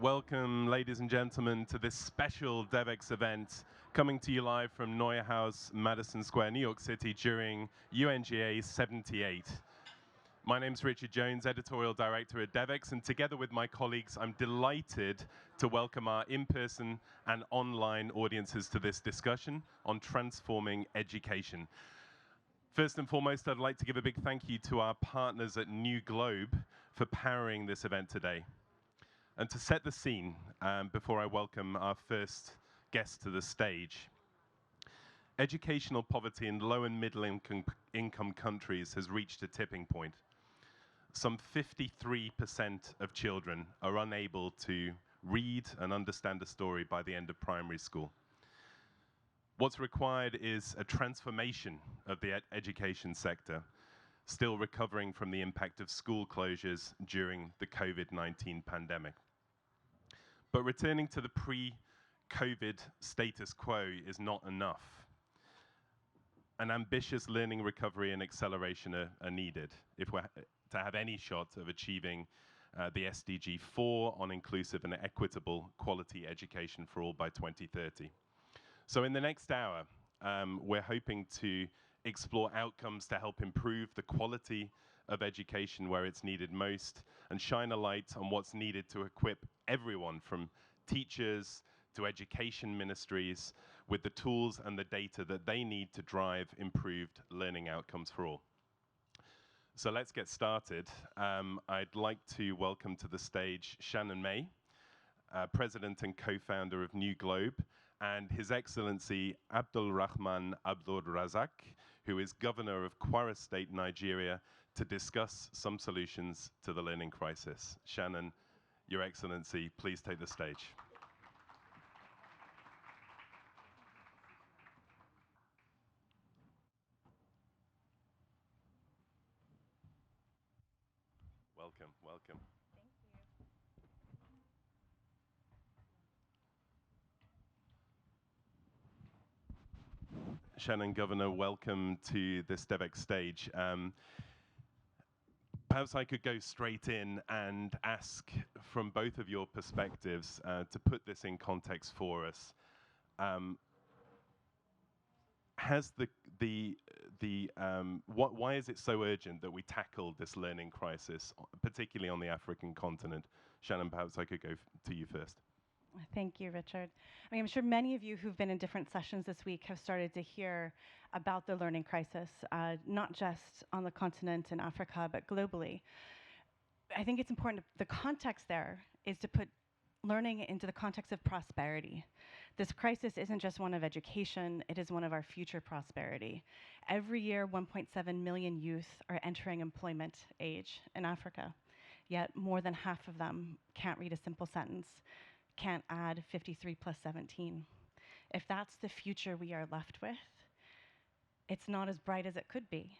Welcome, ladies and gentlemen, to this special Devex event coming to you live from Neuhaus, Madison Square, New York City during UNGA 78. My name's Richard Jones, Editorial Director at Devex, and together with my colleagues, I'm delighted to welcome our in-person and online audiences to this discussion on transforming education. First and foremost, I'd like to give a big thank you to our partners at NewGlobe for powering this event today. And to set the scene, before I welcome our first guest to the stage, educational poverty in low and middle income countries has reached a tipping point. Some 53% of children are unable to read and understand a story by the end of primary school. What's required is a transformation of the education sector, still recovering from the impact of school closures during the COVID-19 pandemic. But returning to the pre-COVID status quo is not enough. An ambitious learning recovery and acceleration are needed if we're to have any shot of achieving the SDG 4 on inclusive and equitable quality education for all by 2030. So in the next hour, we're hoping to explore outcomes to help improve the quality of education where it's needed most and shine a light on what's needed to equip everyone from teachers to education ministries with the tools and the data that they need to drive improved learning outcomes for all. So let's get started. I'd like to welcome to the stage Shannon May, President and co-founder of NewGlobe, and His Excellency Abdul Rahman Abdul Razak, who is Governor of Kwara State, Nigeria, to discuss some solutions to the learning crisis. Shannon, Your Excellency, please take the stage. Welcome, welcome. Thank you. Shannon, Governor, welcome to this Devex stage. Perhaps I could go straight in and ask from both of your perspectives to put this in context for us. Why is it so urgent that we tackle this learning crisis, particularly on the African continent? Shannon, perhaps I could go to you first. Thank you, Richard. I mean, I'm sure many of you who've been in different sessions this week have started to hear about the learning crisis, not just on the continent in Africa, but globally. I think it's important, the context there is to put learning into the context of prosperity. This crisis isn't just one of education, it is one of our future prosperity. Every year, 1.7 million youth are entering employment age in Africa, yet more than half of them can't read a simple sentence, can't add 53 plus 17. If that's the future we are left with, it's not as bright as it could be.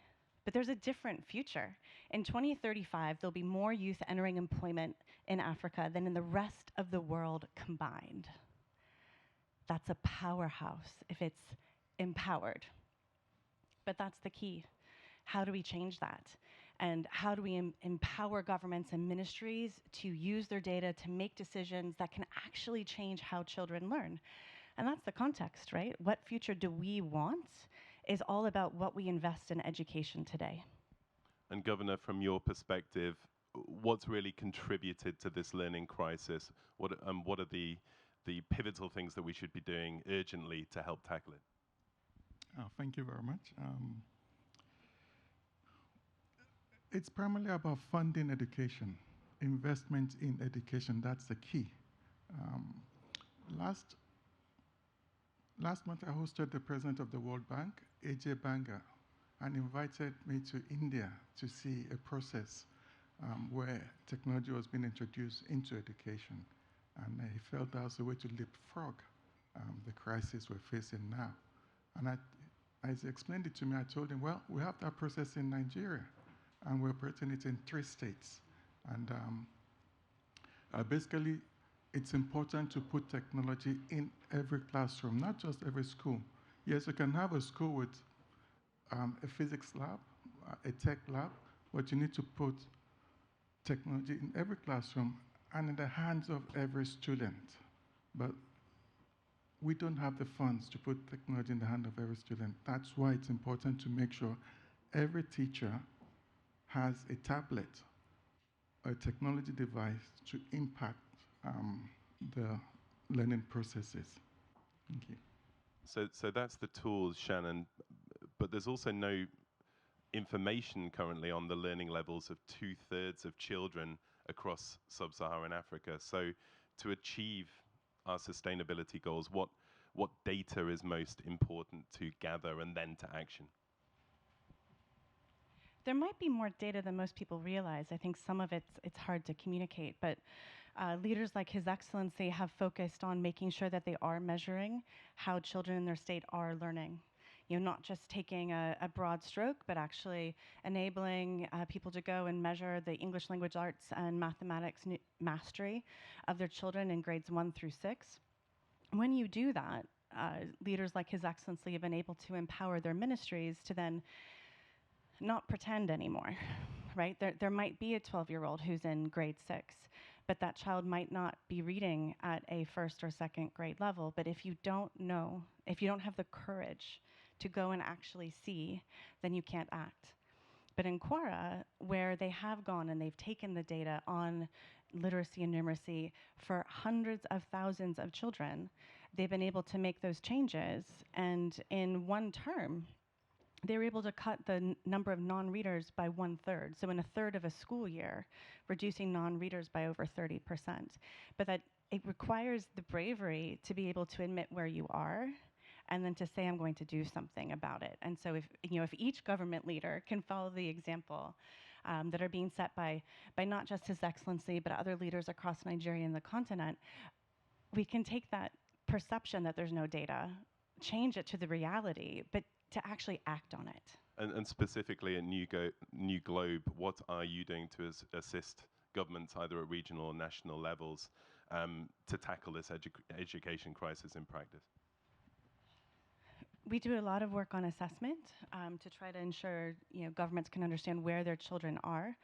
But there's a different future. In 2035, there'll be more youth entering employment in Africa than in the rest of the world combined. That's a powerhouse if it's empowered. But that's the key. How do we change that? And how do we empower governments and ministries to use their data to make decisions that can actually change how children learn? And that's the context, right? What future do we want is all about what we invest in education today. And Governor, from your perspective, what's really contributed to this learning crisis? What are the pivotal things that we should be doing urgently to help tackle it? Thank you very much. It's primarily about funding education, investment in education. That's the key. Last month, I hosted the president of the World Bank, AJ Banga, and invited me to India to see a process where technology was being introduced into education. And he felt that was a way to leapfrog the crisis we're facing now. And as he explained it to me, I told him, well, we have that process in Nigeria, and we're operating it in 3 states. And basically, it's important to put technology in every classroom, not just every school. Yes, you can have a school with a physics lab, a tech lab, but you need to put technology in every classroom and in the hands of every student. But we don't have the funds to put technology in the hand of every student. That's why it's important to make sure every teacher has a tablet, a technology device to impact the learning processes. Thank you. So that's the tools, Shannon, but there's also no information currently on the learning levels of 2/3 of children across sub-Saharan Africa. So to achieve our sustainability goals, what data is most important to gather and then to action? There might be more data than most people realize. I think some of it's hard to communicate, but leaders like His Excellency have focused on making sure that they are measuring how children in their state are learning. Not just taking a broad stroke, but actually enabling people to go and measure the English language arts and mathematics mastery of their children in grades 1 through 6. When you do that, leaders like His Excellency have been able to empower their ministries to then not pretend anymore, right? There might be a 12-year-old who's in grade 6, but that child might not be reading at a first or second grade level. But if you don't know, if you don't have the courage to go and actually see, then you can't act. But in Quora, where they have gone and they've taken the data on literacy and numeracy for hundreds of thousands of children, they've been able to make those changes. And in one term, they were able to cut the number of non-readers by 1/3. So in a third of a school year, reducing non-readers by over 30%. But that it requires the bravery to be able to admit where you are and then to say, I'm going to do something about it. And so if each government leader can follow the example that are being set by not just His Excellency, but other leaders across Nigeria and the continent, we can take that perception that there's no data, change it to the reality, but to actually act on it. And specifically at NewGlobe, what are you doing to assist governments, either at regional or national levels, to tackle this education crisis in practice? We do a lot of work on assessment to try to ensure governments can understand where their children are.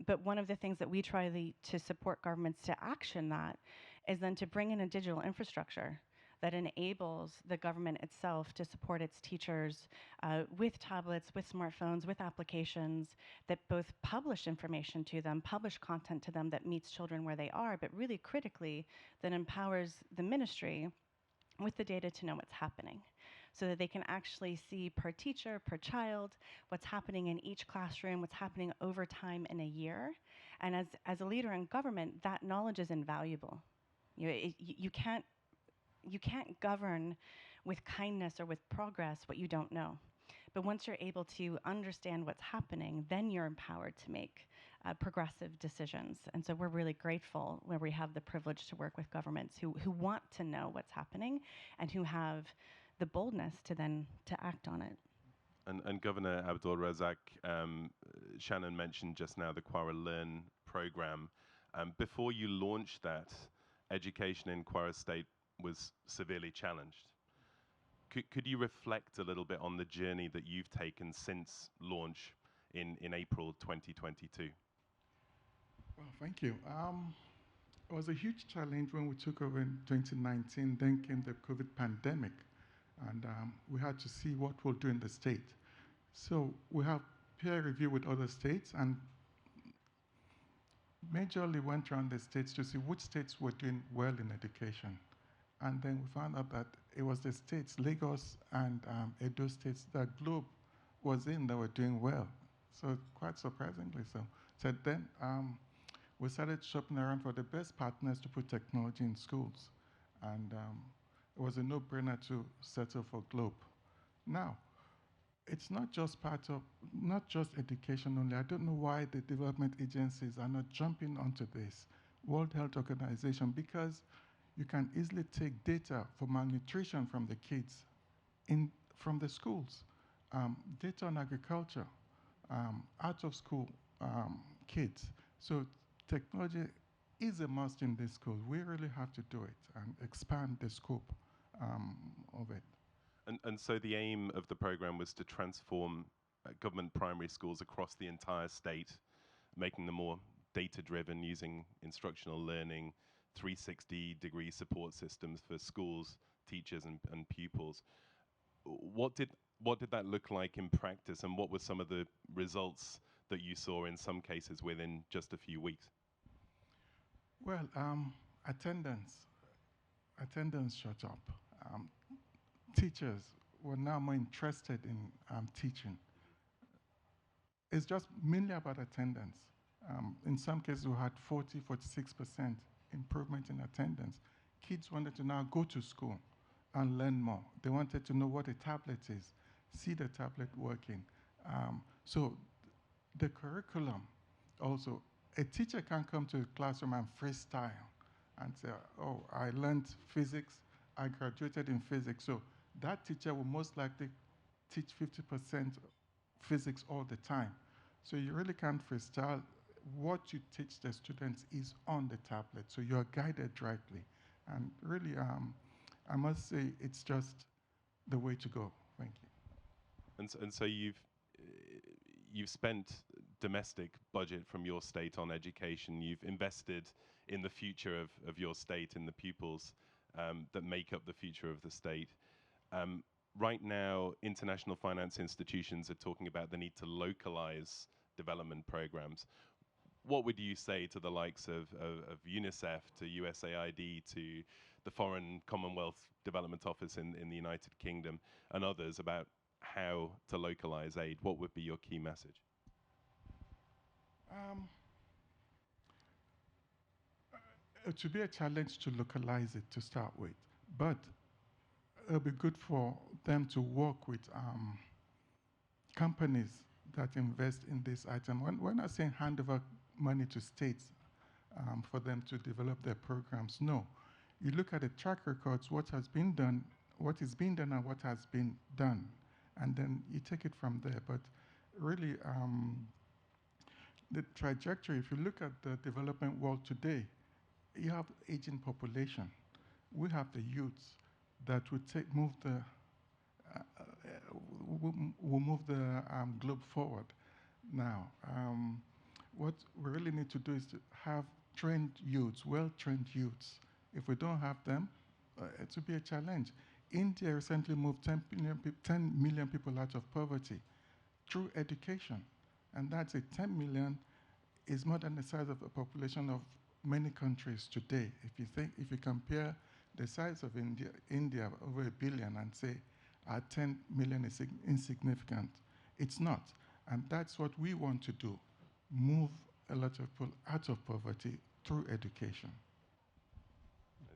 But one of the things that we try to support governments to action that is then to bring in a digital infrastructure that enables the government itself to support its teachers with tablets, with smartphones, with applications that both publish information to them, publish content to them that meets children where they are, but really critically that empowers the ministry with the data to know what's happening, so that they can actually see per teacher, per child, what's happening in each classroom, what's happening over time in a year. And as a leader in government, that knowledge is invaluable. You can't govern with kindness or with progress what you don't know. But once you're able to understand what's happening, then you're empowered to make progressive decisions. And so we're really grateful where we have the privilege to work with governments who want to know what's happening and who have the boldness to then to act on it. And Governor Abdul Razak, Shannon mentioned just now the Quora Learn program. Before you launched that, education in Quora State was severely challenged. Could you reflect a little bit on the journey that you've taken since launch in April 2022? Well, thank you. It was a huge challenge when we took over in 2019. Then came the COVID pandemic, and we had to see what we'll do in the state. So we have peer review with other states, and majorly went around the states to see which states were doing well in education. And then we found out that it was the states, Lagos and Edo states, that Globe was in that were doing well. So quite surprisingly so. So then we started shopping around for the best partners to put technology in schools. And it was a no-brainer to settle for Globe. Now, it's not just education only. I don't know why the development agencies are not jumping onto this. World Health Organization, because you can easily take data for malnutrition from the kids from the schools, data on agriculture, out of school kids. So technology is a must in this school. We really have to do it and expand the scope of it. And so the aim of the program was to transform government primary schools across the entire state, making them more data-driven, using instructional learning, 360-degree support systems for schools, teachers, and pupils. What did that look like in practice, and what were some of the results that you saw in some cases within just a few weeks? Well, attendance shot up. Teachers were now more interested in teaching. It's just mainly about attendance. In some cases, we had 46% improvement in attendance. Kids wanted to now go to school and learn more. They wanted to know what a tablet is, see the tablet working. So the curriculum also, a teacher can come to the classroom and freestyle and say, oh, I learned physics, I graduated in physics. So that teacher will most likely teach 50% physics all the time. So you really can't freestyle. What you teach the students is on the tablet, so you're guided rightly. And really, I must say, it's just the way to go. Thank you. And so you've spent domestic budget from your state on education. You've invested in the future of your state, in the pupils that make up the future of the state. Right now, international finance institutions are talking about the need to localize development programs. What would you say to the likes of UNICEF, to USAID, to the Foreign Commonwealth Development Office in the United Kingdom, and others about how to localize aid? What would be your key message? It would be a challenge to localize it to start with, but it'll be good for them to work with companies that invest in this item. When I say hand over money to states for them to develop their programs, no. You look at the track records, what has been done, what is being done, and what has been done, and then you take it from there. But really, the trajectory, if you look at the development world today, you have aging population. We have the youths that will move the globe forward. Now, what we really need to do is to have trained youths, well-trained youths. If we don't have them, it will be a challenge. India recently moved 10 million people out of poverty through education. And that's it. 10 million is more than the size of the population of many countries today. If you compare the size of India over 1 billion, and say 10 million is insignificant, it's not. And that's what we want to do, move a lot of people out of poverty through education.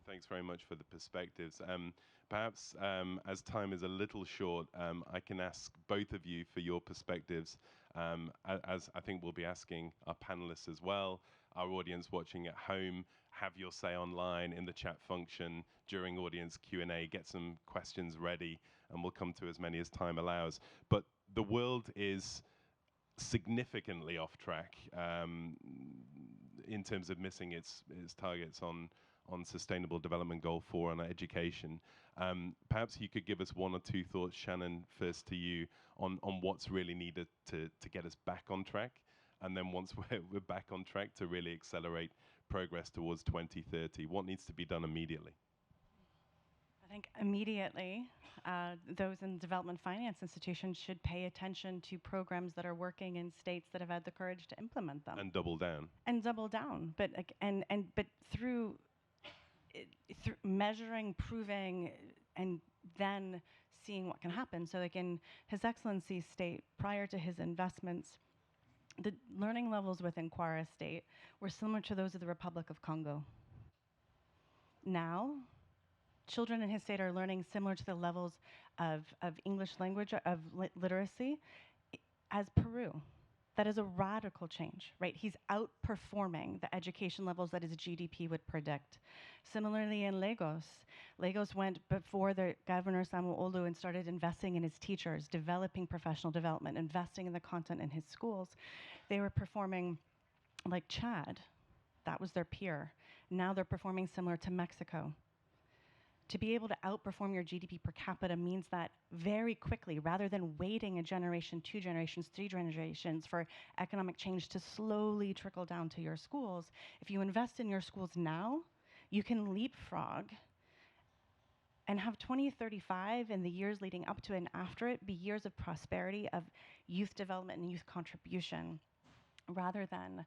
Thanks very much for the perspectives. Perhaps as time is a little short, I can ask both of you for your perspectives, as I think we'll be asking our panelists as well, our audience watching at home. Have your say online in the chat function during audience Q&A. Get some questions ready, and we'll come to as many as time allows. But the world is significantly off track in terms of missing its targets on Sustainable Development Goal 4 on education. Perhaps you could give us one or two thoughts, Shannon, first to you, on what's really needed to get us back on track, and then once we're back on track, to really accelerate progress towards 2030. What needs to be done immediately? I think immediately, those in development finance institutions should pay attention to programs that are working in states that have had the courage to implement them. And double down. And double down, but through measuring, proving, and then seeing what can happen. So, like in His Excellency's state, prior to his investments, the learning levels within Kwara State were similar to those of the Republic of Congo. Now, children in his state are learning similar to the levels of English language, of literacy, as Peru. That is a radical change, right? He's outperforming the education levels that his GDP would predict. Similarly in Lagos, Lagos went before the Governor Samuel Olu and started investing in his teachers, developing professional development, investing in the content in his schools. They were performing like Chad. That was their peer. Now they're performing similar to Mexico. To be able to outperform your GDP per capita means that very quickly, rather than waiting a generation, 2 generations, 3 generations for economic change to slowly trickle down to your schools, if you invest in your schools now, you can leapfrog and have 2035 and the years leading up to it and after it be years of prosperity, of youth development and youth contribution, rather than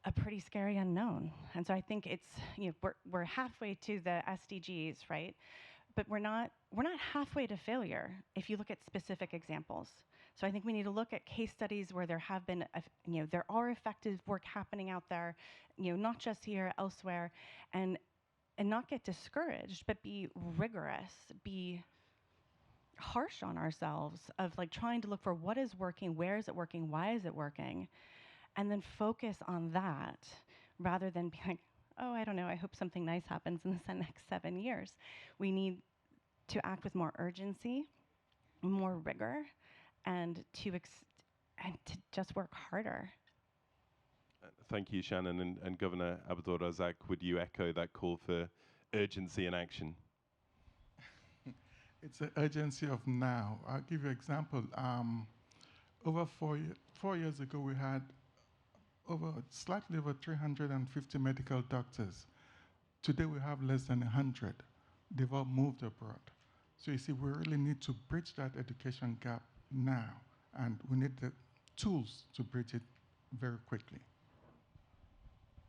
a pretty scary unknown. And so I think it's, we're halfway to the SDGs, right? But we're not halfway to failure if you look at specific examples. So I think we need to look at case studies where there have been, there are effective work happening out there, not just here, elsewhere, and not get discouraged, but be rigorous, be harsh on ourselves of like trying to look for what is working, where is it working, why is it working, and then focus on that rather than be like, oh, I don't know, I hope something nice happens in the next 7 years. We need to act with more urgency, more rigor, and to just work harder. Thank you, Shannon. And Governor Abdul Razak, would you echo that call for urgency and action? It's the urgency of now. I'll give you an example. Over 4 years ago, we had slightly over 350 medical doctors. Today, we have less than 100. They've all moved abroad. So you see, we really need to bridge that education gap now, and we need the tools to bridge it very quickly.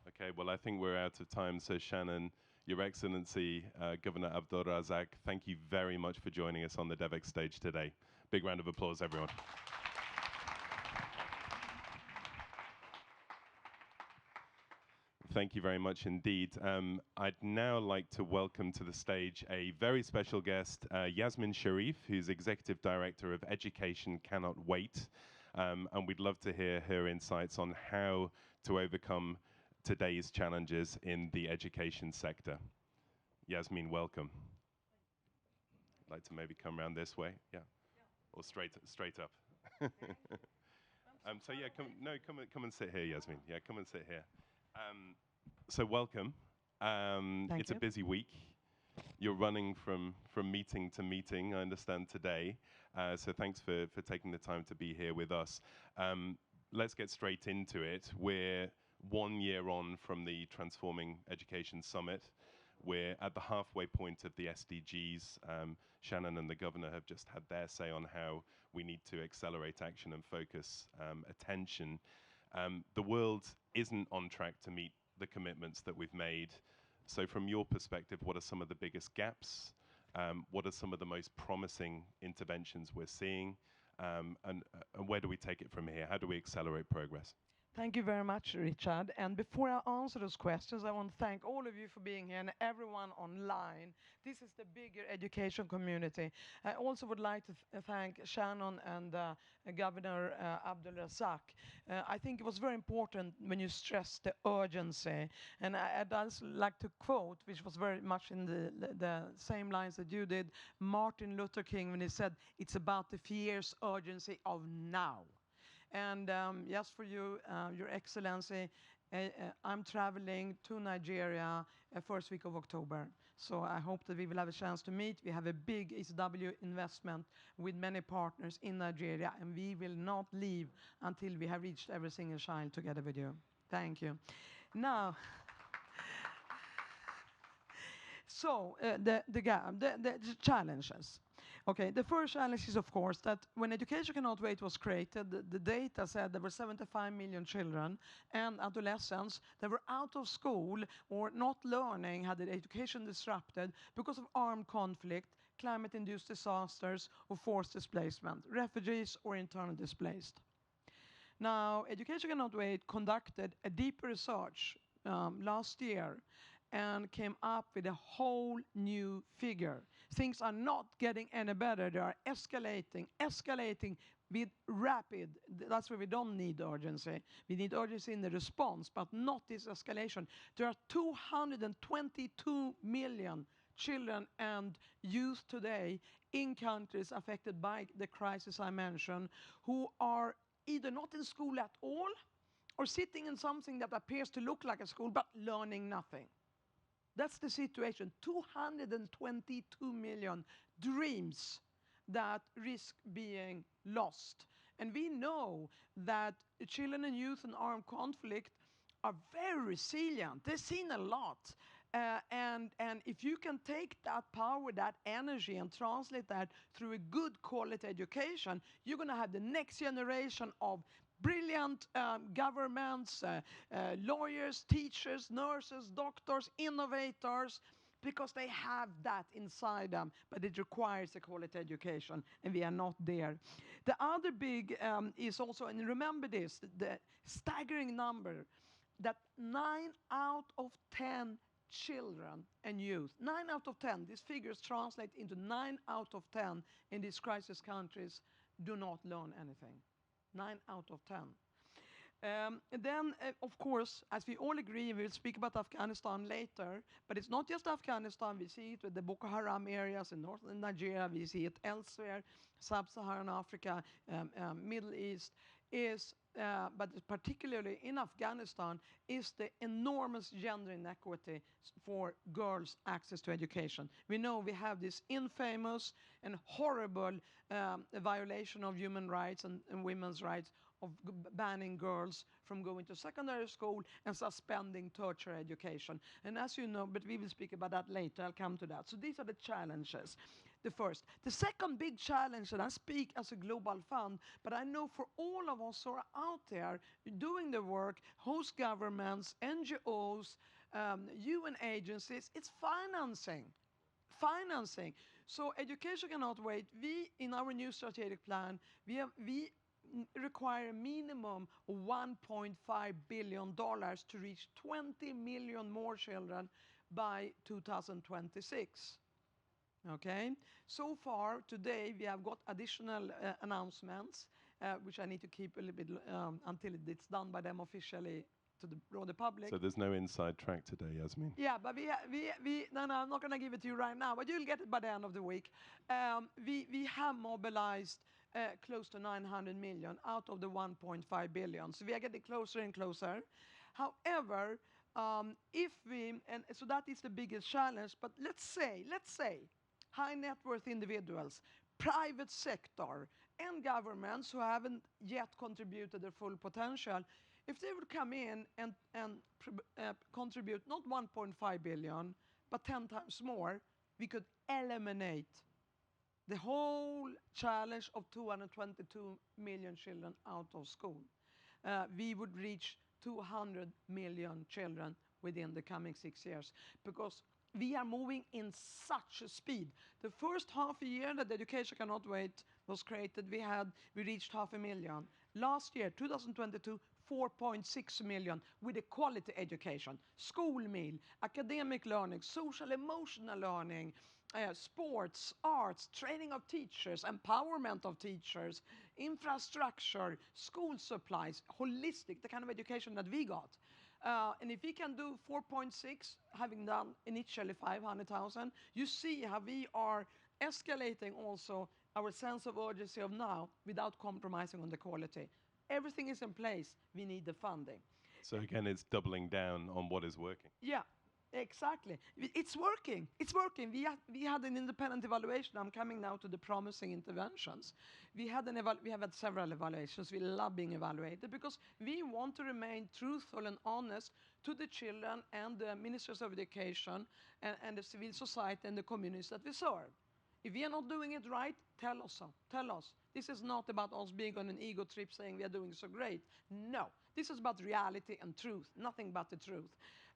Okay, well, I think we're out of time. So Shannon, Your Excellency, Governor Abdul Razak, thank you very much for joining us on the Devex stage today. Big round of applause, everyone. Thank you very much indeed. I'd now like to welcome to the stage a very special guest, Yasmin Sharif, who's Executive Director of Education Cannot Wait. And we'd love to hear her insights on how to overcome today's challenges in the education sector. Yasmin, welcome. I'd like to maybe come around this way, yeah, or straight up. So yeah, come and sit here, Yasmin. Yeah, come and sit here. So welcome. It's a busy week. You're running from meeting to meeting, I understand, today. So thanks for taking the time to be here with us. Let's get straight into it. We're 1 year on from the Transforming Education Summit. We're at the halfway point of the SDGs. Shannon and the Governor have just had their say on how we need to accelerate action and focus attention. The world isn't on track to meet the commitments that we've made. So from your perspective, what are some of the biggest gaps? What are some of the most promising interventions we're seeing? And where do we take it from here? How do we accelerate progress? Thank you very much, Richard. And before I answer those questions, I want to thank all of you for being here and everyone online. This is the bigger education community. I also would like to thank Shannon and Governor Abdul Razak. I think it was very important when you stressed the urgency. And I'd also like to quote, which was very much in the same lines that you did, Martin Luther King, when he said, "It's about the fierce urgency of now." And just for you, Your Excellency, I'm traveling to Nigeria first week of October. So I hope that we will have a chance to meet. We have a big ECW investment with many partners in Nigeria, and we will not leave until we have reached every single child together with you. Thank you. Now, so the challenges. Okay, the first challenge is, of course, that when Education Cannot Wait was created, the data said there were 75 million children and adolescents that were out of school or not learning, had their education disrupted because of armed conflict, climate-induced disasters, or forced displacement, refugees or internally displaced. Now, Education Cannot Wait conducted a deep research last year and came up with a whole new figure. Things are not getting any better. They are escalating with rapid. That's where we don't need urgency. We need urgency in the response, but not this escalation. There are 222 million children and youth today in countries affected by the crisis I mentioned, who are either not in school at all or sitting in something that appears to look like a school, but learning nothing. That's the situation. 222 million dreams that risk being lost. And we know that children and youth in armed conflict are very resilient. They've seen a lot. And if you can take that power, that energy, and translate that through a good quality education, you're going to have the next generation of brilliant governments, lawyers, teachers, nurses, doctors, innovators, because they have that inside them, but it requires a quality education, and we are not there. The other big is also, and remember this, the staggering number, that 9 out of 10 children and youth, 9 out of 10, these figures translate into 9 out of 10 in these crisis countries do not learn anything. 9 out of 10. And then, of course, as we all agree, we'll speak about Afghanistan later, but it's not just Afghanistan. We see it with the Boko Haram areas in northern Nigeria. We see it elsewhere, sub-Saharan Africa, Middle East, but particularly in Afghanistan, is the enormous gender inequity for girls' access to education. We know we have this infamous and horrible violation of human rights and women's rights of banning girls from going to secondary school and suspending tertiary education. And as you know, but we will speak about that later, I'll come to that. So these are the challenges. The first. The second big challenge, and I speak as a global fund, but I know for all of us who are out there doing the work, host governments, NGOs, UN agencies, it's financing. Financing. So education cannot wait. We, in our new strategic plan, we require a minimum of $1.5 billion to reach 20 million more children by 2026. Okay, so far today we have got additional announcements, which I need to keep a little bit until it's done by them officially to the broader public. So there's no inside track today, Yasmin? Yeah, but no, I'm not going to give it to you right now, but you'll get it by the end of the week. We have mobilized close to 900 million out of the 1.5 billion. So we are getting closer and closer. However, so that is the biggest challenge, but let's say, high net worth individuals, private sector, and governments who haven't yet contributed their full potential, if they would come in and contribute not 1.5 billion, but 10 times more, we could eliminate the whole challenge of 222 million children out of school. We would reach 200 million children within the coming 6 years, because we are moving in such a speed. The first half a year that Education Cannot Wait was created, we reached 500,000. Last year, 2022, 4.6 million with a quality education, school meal, academic learning, social emotional learning, sports, arts, training of teachers, empowerment of teachers, infrastructure, school supplies, holistic, the kind of education that we got. And if we can do 4.6, having done initially 500,000, you see how we are escalating also our sense of urgency of now without compromising on the quality. Everything is in place. We need the funding. So again, it's doubling down on what is working. Yeah, exactly. It's working. It's working. We had an independent evaluation. I'm coming now to the promising interventions. We have had several evaluations. We love being evaluated because we want to remain truthful and honest to the children and the ministers of education and the civil society and the communities that we serve. If we are not doing it right, tell us so. Tell us. This is not about us being on an ego trip saying we are doing so great. No, this is about reality and truth, nothing but the truth.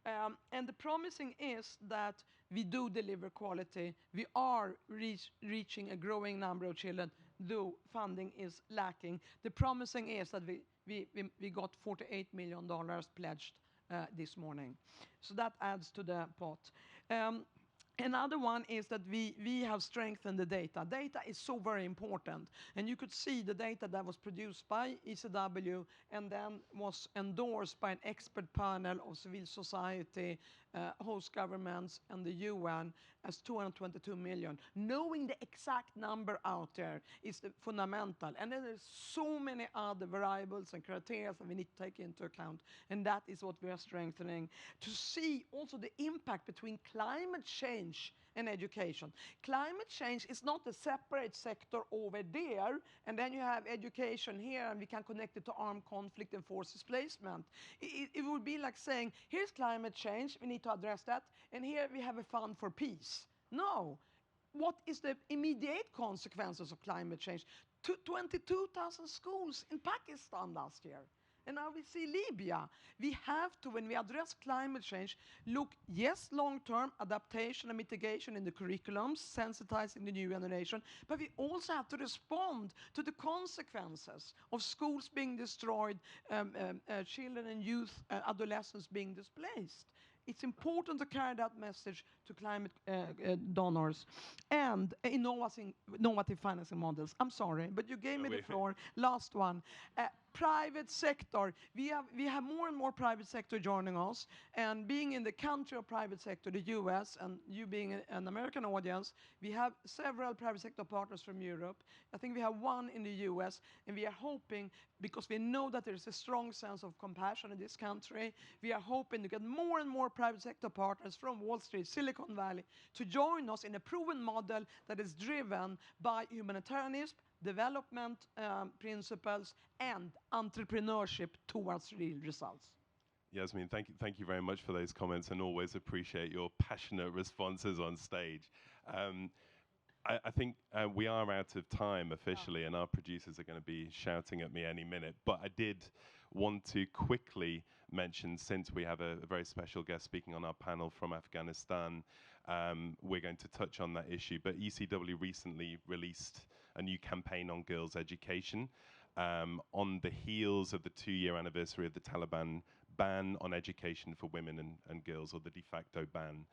And the promising is that we do deliver quality. We are reaching a growing number of children, though funding is lacking. The promising is that we got $48 million pledged this morning. So that adds to the pot. Another one is that we have strengthened the data. Data is so very important. And you could see the data that was produced by ECW and then was endorsed by an expert panel of civil society host governments and the UN as 222 million. Knowing the exact number out there is fundamental. And then there's so many other variables and criteria that we need to take into account. And that is what we are strengthening. To see also the impact between climate change and education. Climate change is not a separate sector over there, and then you have education here, and we can connect it to armed conflict and forced displacement. It would be like saying, here's climate change, we need to address that, and here we have a fund for peace. No. What is the immediate consequences of climate change? 22,000 schools in Pakistan last year. And now we see Libya. We have to, when we address climate change, look, yes, long-term adaptation and mitigation in the curriculums, sensitizing the new generation, but we also have to respond to the consequences of schools being destroyed, children and youth, adolescents being displaced. It's important to carry that message to climate donors and innovative financing models. I'm sorry, but you gave me the floor. Last one. Private sector. We have more and more private sector joining us, and being in the country of private sector, the US, and you being an American audience, we have several private sector partners from Europe. I think we have one in the US, and we are hoping, because we know that there is a strong sense of compassion in this country, we are hoping to get more and more private sector partners from Wall Street, Silicon Valley, to join us in a proven model that is driven by humanitarianism, development principles, and entrepreneurship towards real results. Yasmin, thank you very much for those comments, and always appreciate your passionate responses on stage. I think we are out of time officially, and our producers are going to be shouting at me any minute. But I did want to quickly mention, since we have a very special guest speaking on our panel from Afghanistan, we're going to touch on that issue. But ECW recently released a new campaign on girls' education on the heels of the 2-year anniversary of the Taliban ban on education for women and girls, or the de facto ban.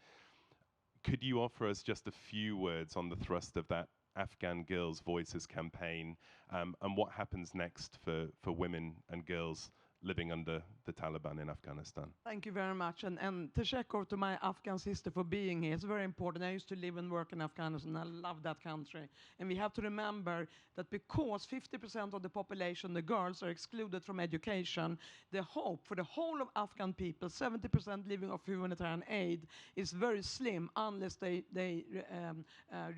Could you offer us just a few words on the thrust of that Afghan Girls' Voices campaign, and what happens next for women and girls living under the Taliban in Afghanistan? Thank you very much, and Teshekor to my Afghan sister for being here. It's very important. I used to live and work in Afghanistan. I love that country. And we have to remember that because 50% of the population, the girls, are excluded from education, the hope for the whole of Afghan people, 70% living off humanitarian aid, is very slim unless they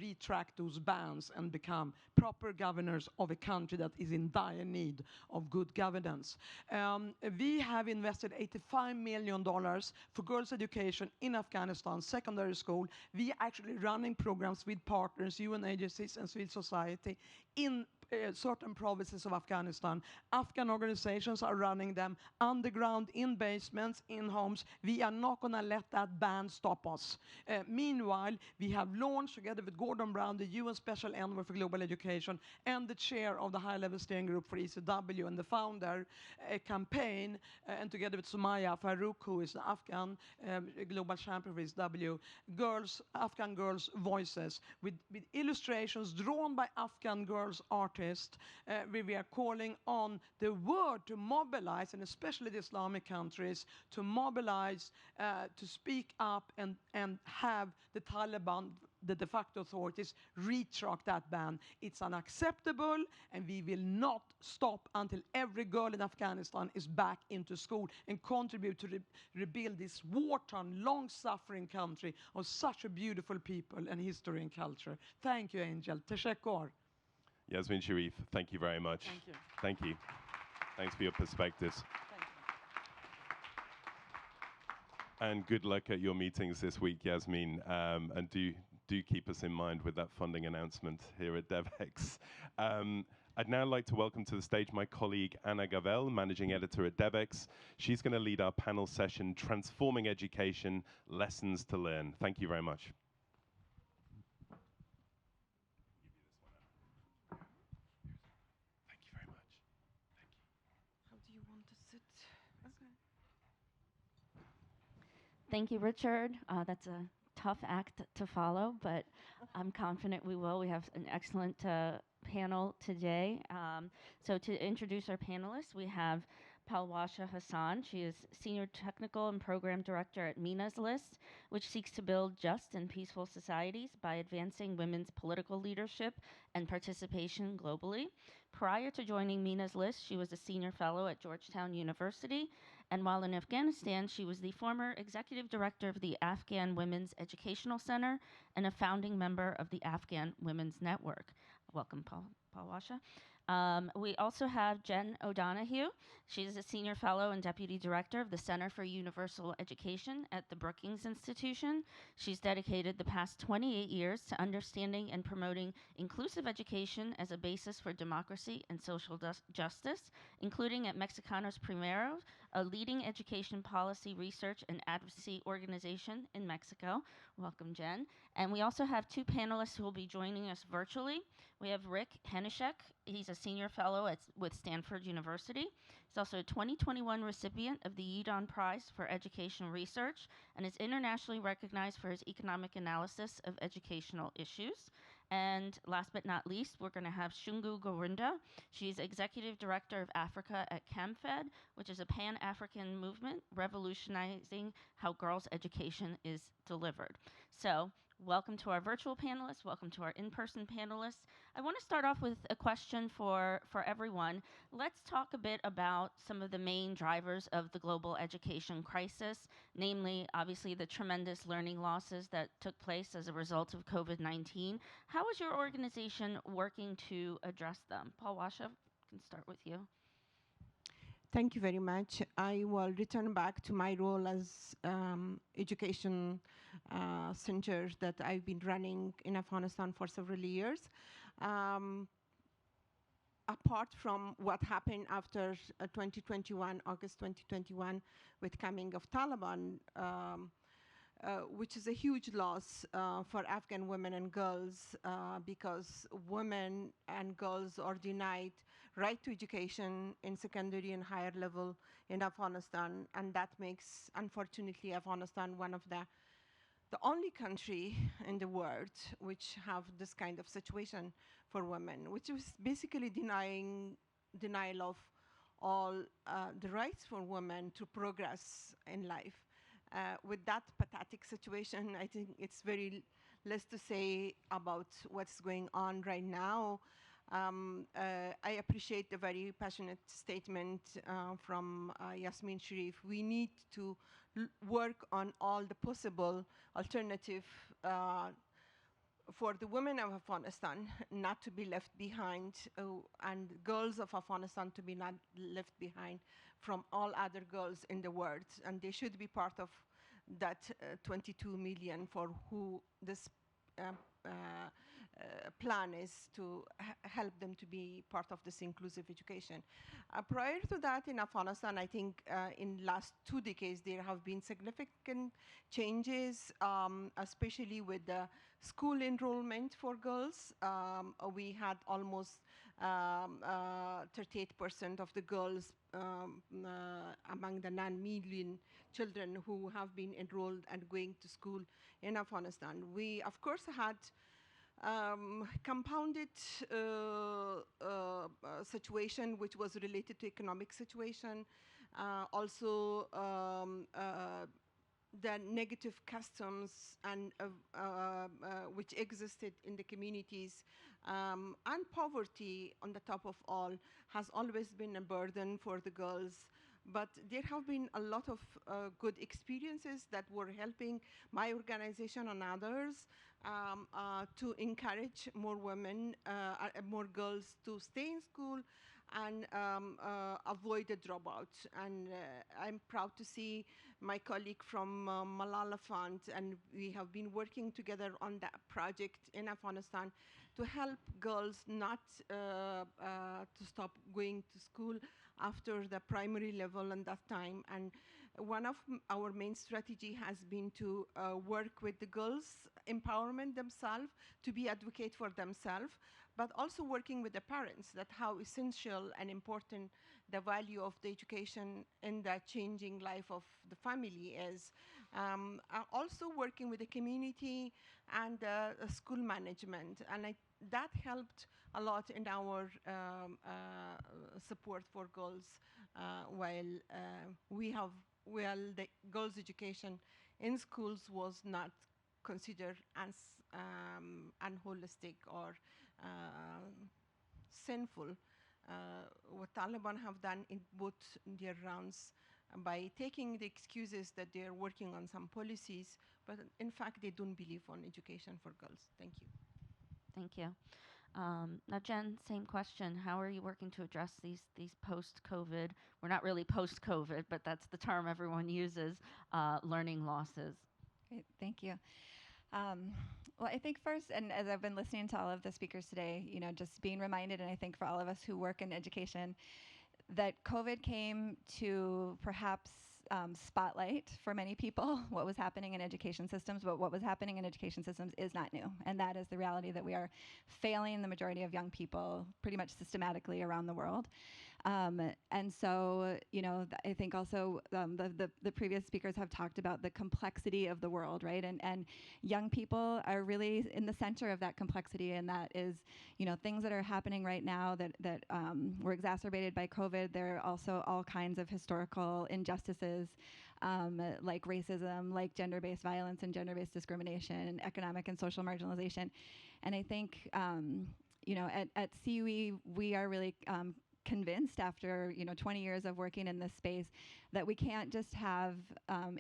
retract those bans and become proper governors of a country that is in dire need of good governance. We have invested $85 million for girls' education in Afghanistan, secondary school. We are actually running programs with partners, UN agencies, and civil society in certain provinces of Afghanistan. Afghan organizations are running them underground, in basements, in homes. We are not going to let that ban stop us. Meanwhile, we have launched, together with Gordon Brown, the UN Special Envoy for Global Education, and the chair of the high-level steering group for ECW, and the founder, a campaign, and together with Sumaya Farouk, who is the Afghan global champion for ECW, Afghan Girls' Voices, with illustrations drawn by Afghan girls artists, we are calling on the world to mobilize, and especially the Islamic countries, to mobilize, to speak up and have the Taliban, the de facto authorities, retract that ban. It's unacceptable, and we will not stop until every girl in Afghanistan is back into school and contribute to rebuild this war-torn, long-suffering country of such a beautiful people and history and culture. Thank you, Angel. Teshekor. Yasmin Sharif, thank you very much. Thank you. Thank you. Thanks for your perspectives. Thank you. And good luck at your meetings this week, Yasmin. And do keep us in mind with that funding announcement here at Devex. I'd now like to welcome to the stage my colleague Anna Gavel, Managing Editor at Devex. She's going to lead our panel session, Transforming Education, Lessons to Learn. Thank you very much. Thank you, Richard. That's a tough act to follow, but I'm confident we will. We have an excellent panel today. So to introduce our panelists, we have Palwasha Hassan. She is Senior Technical and Program Director at Mina's List, which seeks to build just and peaceful societies by advancing women's political leadership and participation globally. Prior to joining Mina's List, she was a Senior Fellow at Georgetown University, and while in Afghanistan, she was the former Executive Director of the Afghan Women's Educational Center and a founding member of the Afghan Women's Network. Welcome, Palwasha. We also have Jen O'Donoghue. She's a Senior Fellow and Deputy Director of the Center for Universal Education at the Brookings Institution. She's dedicated the past 28 years to understanding and promoting inclusive education as a basis for democracy and social justice, including at Mexicanos Primero, a leading education policy research and advocacy organization in Mexico. Welcome, Jen. And we also have two panelists who will be joining us virtually. We have Rick Henishek. He's a Senior Fellow with Stanford University. He's also a 2021 recipient of the Yeadon Prize for Education Research and is internationally recognized for his economic analysis of educational issues. And last but not least, we're going to have Shungu Gorinda. She's Executive Director of Africa at CAMFED, which is a Pan-African movement revolutionizing how girls' education is delivered. So, welcome to our virtual panelists. Welcome to our in-person panelists. I want to start off with a question for everyone. Let's talk a bit about some of the main drivers of the global education crisis, namely, obviously, the tremendous learning losses that took place as a result of COVID-19. How is your organization working to address them? Palwasha, I can start with you. Thank you very much. I will return back to my role as education center that I've been running in Afghanistan for several years. Apart from what happened after 2021, August 2021, with coming of Taliban, which is a huge loss for Afghan women and girls because women and girls are denied right to education in secondary and higher level in Afghanistan, and that makes, unfortunately, Afghanistan one of the only country in the world which have this kind of situation for women, which is basically denial of all the rights for women to progress in life. With that pathetic situation, I think it's very less to say about what's going on right now. I appreciate the very passionate statement from Yasmin Sharif. We need to work on all the possible alternative for the women of Afghanistan not to be left behind, and girls of Afghanistan to be not left behind from all other girls in the world. And they should be part of that 22 million for who this plan is to help them to be part of this inclusive education. Prior to that, in Afghanistan, I think in last 2 decades, there have been significant changes, especially with the school enrollment for girls. We had almost 38% of the girls among the 9 million children who have been enrolled and going to school in Afghanistan. We, of course, had compounded situation which was related to economic situation, also the negative customs and which existed in the communities, and poverty on the top of all has always been a burden for the girls. But there have been a lot of good experiences that were helping my organization and others to encourage more women, more girls to stay in school and avoid the dropout. And I'm proud to see my colleague from Malala Fund, and we have been working together on that project in Afghanistan to help girls not to stop going to school after the primary level at that time. And one of our main strategy has been to work with the girls, empowerment themselves, to be advocate for themselves, but also working with the parents, that how essential and important the value of the education in the changing life of the family is. Also working with the community and school management. And that helped a lot in our support for girls while the girls' education in schools was not considered as unholistic or sinful. What Taliban have done in both their rounds by taking the excuses that they're working on some policies, but in fact they don't believe on education for girls. Thank you. Thank you. Now, Jen, same question. How are you working to address these post-COVID? We're not really post-COVID, but that's the term everyone uses. Learning losses. Great, thank you. Well, I think first, and as I've been listening to all of the speakers today, just being reminded, and I think for all of us who work in education, that COVID came to perhaps spotlight for many people what was happening in education systems, but what was happening in education systems is not new. And that is the reality that we are failing the majority of young people pretty much systematically around the world. And so, I think also the previous speakers have talked about the complexity of the world, right? And young people are really in the center of that complexity, and that is, things that are happening right now that were exacerbated by COVID. There are also all kinds of historical injustices, like racism, like gender-based violence and gender-based discrimination, economic and social marginalization. And I think, at CUE, we are really convinced after 20 years of working in this space that we can't just have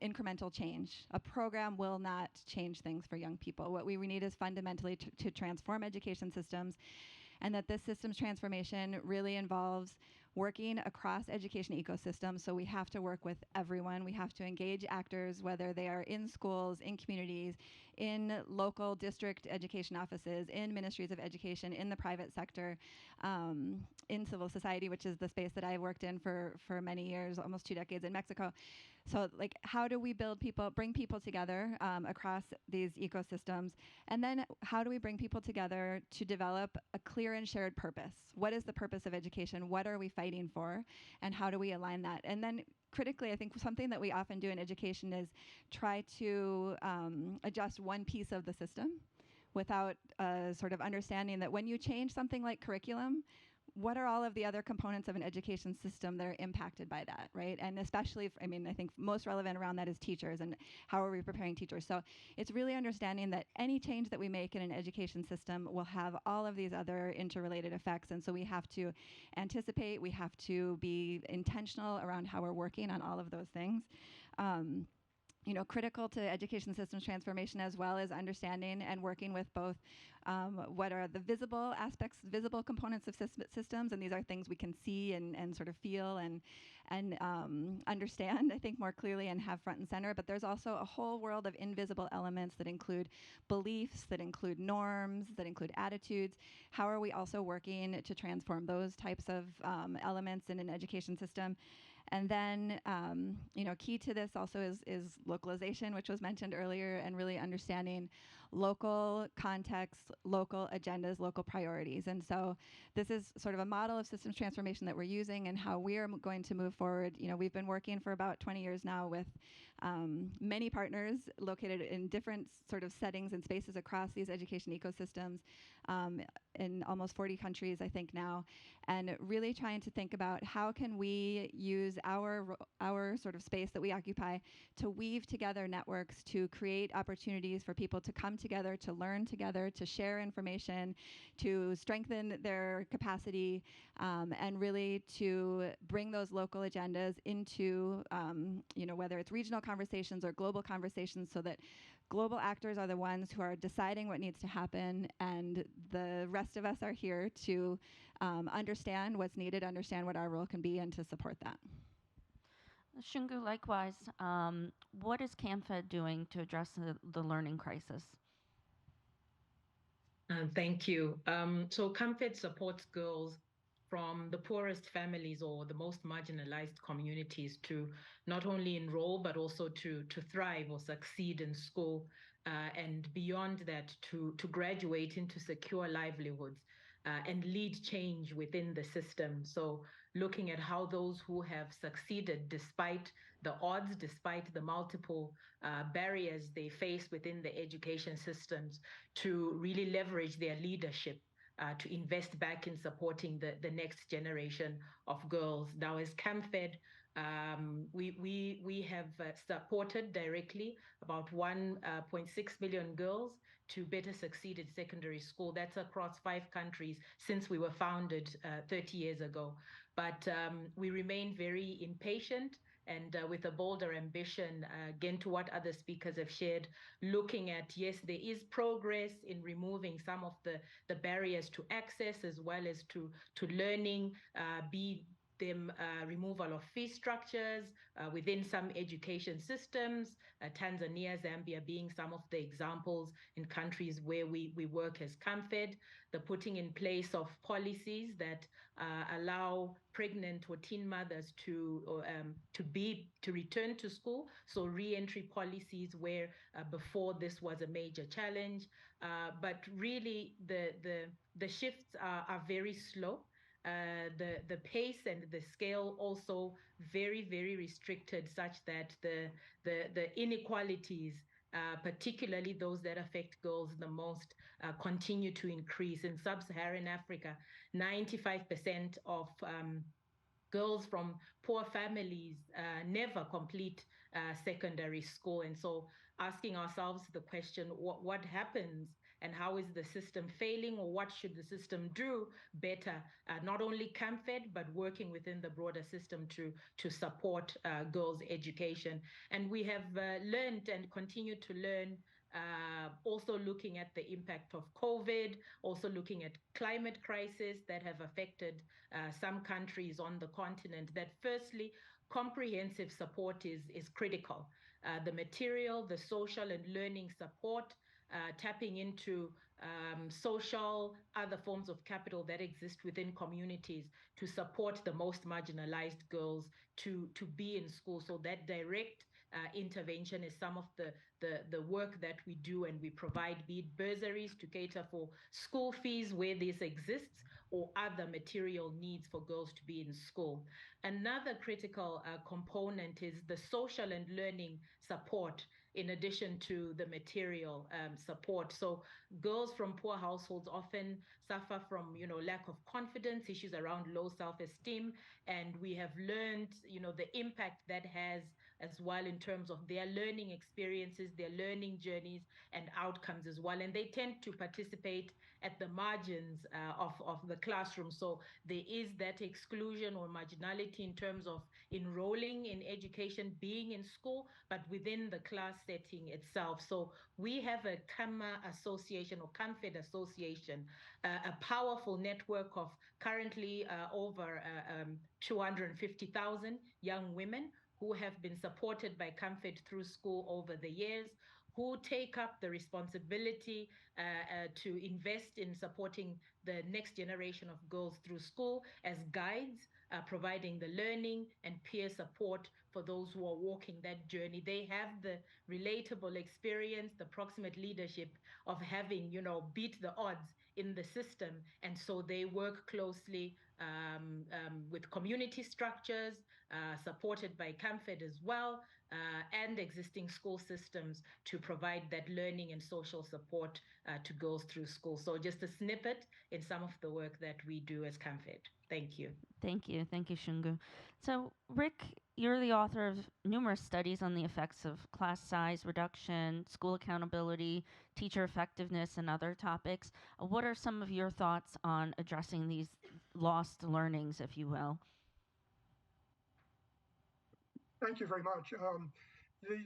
incremental change. A program will not change things for young people. What we need is fundamentally to transform education systems, and that this systems transformation really involves working across education ecosystems. So we have to work with everyone. We have to engage actors, whether they are in schools, in communities, in local district education offices, in ministries of education, in the private sector, in civil society, which is the space that I worked in for many years, almost 2 decades in Mexico. So how do we bring people together across these ecosystems? And then how do we bring people together to develop a clear and shared purpose? What is the purpose of education? What are we fighting for? And how do we align that? And then critically, I think something that we often do in education is try to adjust one piece of the system without sort of understanding that when you change something like curriculum, what are all of the other components of an education system that are impacted by that, right? And especially, I think most relevant around that is teachers and how are we preparing teachers. So it's really understanding that any change that we make in an education system will have all of these other interrelated effects. And so we have to anticipate, we have to be intentional around how we're working on all of those things. Critical to education systems transformation, as well as understanding and working with both what are the visible aspects, visible components of systems, and these are things we can see and sort of feel and understand, I think, more clearly and have front and center. But there's also a whole world of invisible elements that include beliefs, that include norms, that include attitudes. How are we also working to transform those types of elements in an education system? And then, key to this also is localization, which was mentioned earlier, and really understanding local context, local agendas, local priorities. And so this is sort of a model of systems transformation that we're using and how we're going to move forward. We've been working for about 20 years now with many partners located in different sort of settings and spaces across these education ecosystems in almost 40 countries, I think now, and really trying to think about how can we use our sort of space that we occupy to weave together networks, to create opportunities for people to come together, to learn together, to share information, to strengthen their capacity, and really to bring those local agendas into, whether it's regional conversations or global conversations, so that global actors are the ones who are deciding what needs to happen, and the rest of us are here to understand what's needed, understand what our role can be, and to support that. Shungu, likewise, what is CAMFED doing to address the learning crisis? Thank you. So CAMFED supports girls from the poorest families or the most marginalized communities to not only enroll, but also to thrive or succeed in school, and beyond that, to graduate into secure livelihoods. and lead change within the system. So looking at how those who have succeeded despite the odds, despite the multiple barriers they face within the education systems, to really leverage their leadership to invest back in supporting the next generation of girls. Now, as CAMFED, we have supported directly about 1.6 million girls to better succeed in secondary school. That's across 5 countries since we were founded 30 years ago. But we remain very impatient and with a bolder ambition, again, to what other speakers have shared, looking at, yes, there is progress in removing some of the barriers to access as well as to learning, be them removal of fee structures within some education systems, Tanzania, Zambia being some of the examples in countries where we work as CAMFED, the putting in place of policies that allow pregnant or teen mothers to return to school, so re-entry policies where before this was a major challenge, but really the shifts are very slow. The pace and the scale also very restricted, such that the inequalities, particularly those that affect girls the most, continue to increase. In sub-Saharan Africa, 95% of girls from poor families never complete secondary school. And so asking ourselves the question, what happens and how is the system failing, or what should the system do better, not only CAMFED, but working within the broader system to support girls' education. And we have learned and continue to learn, also looking at the impact of COVID, also looking at climate crisis that have affected some countries on the continent, that firstly, comprehensive support is critical. The material, the social and learning support, tapping into social, other forms of capital that exist within communities to support the most marginalized girls to be in school. So that direct intervention is some of the work that we do, and we provide, be it bursaries to cater for school fees where this exists, or other material needs for girls to be in school. Another critical component is the social and learning support, in addition to the material support. So girls from poor households often suffer from, lack of confidence, issues around low self-esteem, and we have learned, the impact that has as well in terms of their learning experiences, their learning journeys and outcomes as well. And they tend to participate at the margins of the classroom. So there is that exclusion or marginality in terms of enrolling in education, being in school, but within the class setting itself. So we have a CAMA association, or CAMFED association, a powerful network of currently over 250,000 young women who have been supported by CAMFED through school over the years, who take up the responsibility to invest in supporting the next generation of girls through school as guides, providing the learning and peer support for those who are walking that journey. They have the relatable experience, the proximate leadership of having, beat the odds in the system. And so they work closely with community structures, supported by CAMFED as well, and existing school systems to provide that learning and social support to girls through school. So just a snippet in some of the work that we do as CAMFED. Thank you. Thank you, Shungu. So, Rick, you're the author of numerous studies on the effects of class size reduction, school accountability, teacher effectiveness, and other topics. What are some of your thoughts on addressing these lost learnings, if you will? Thank you very much. The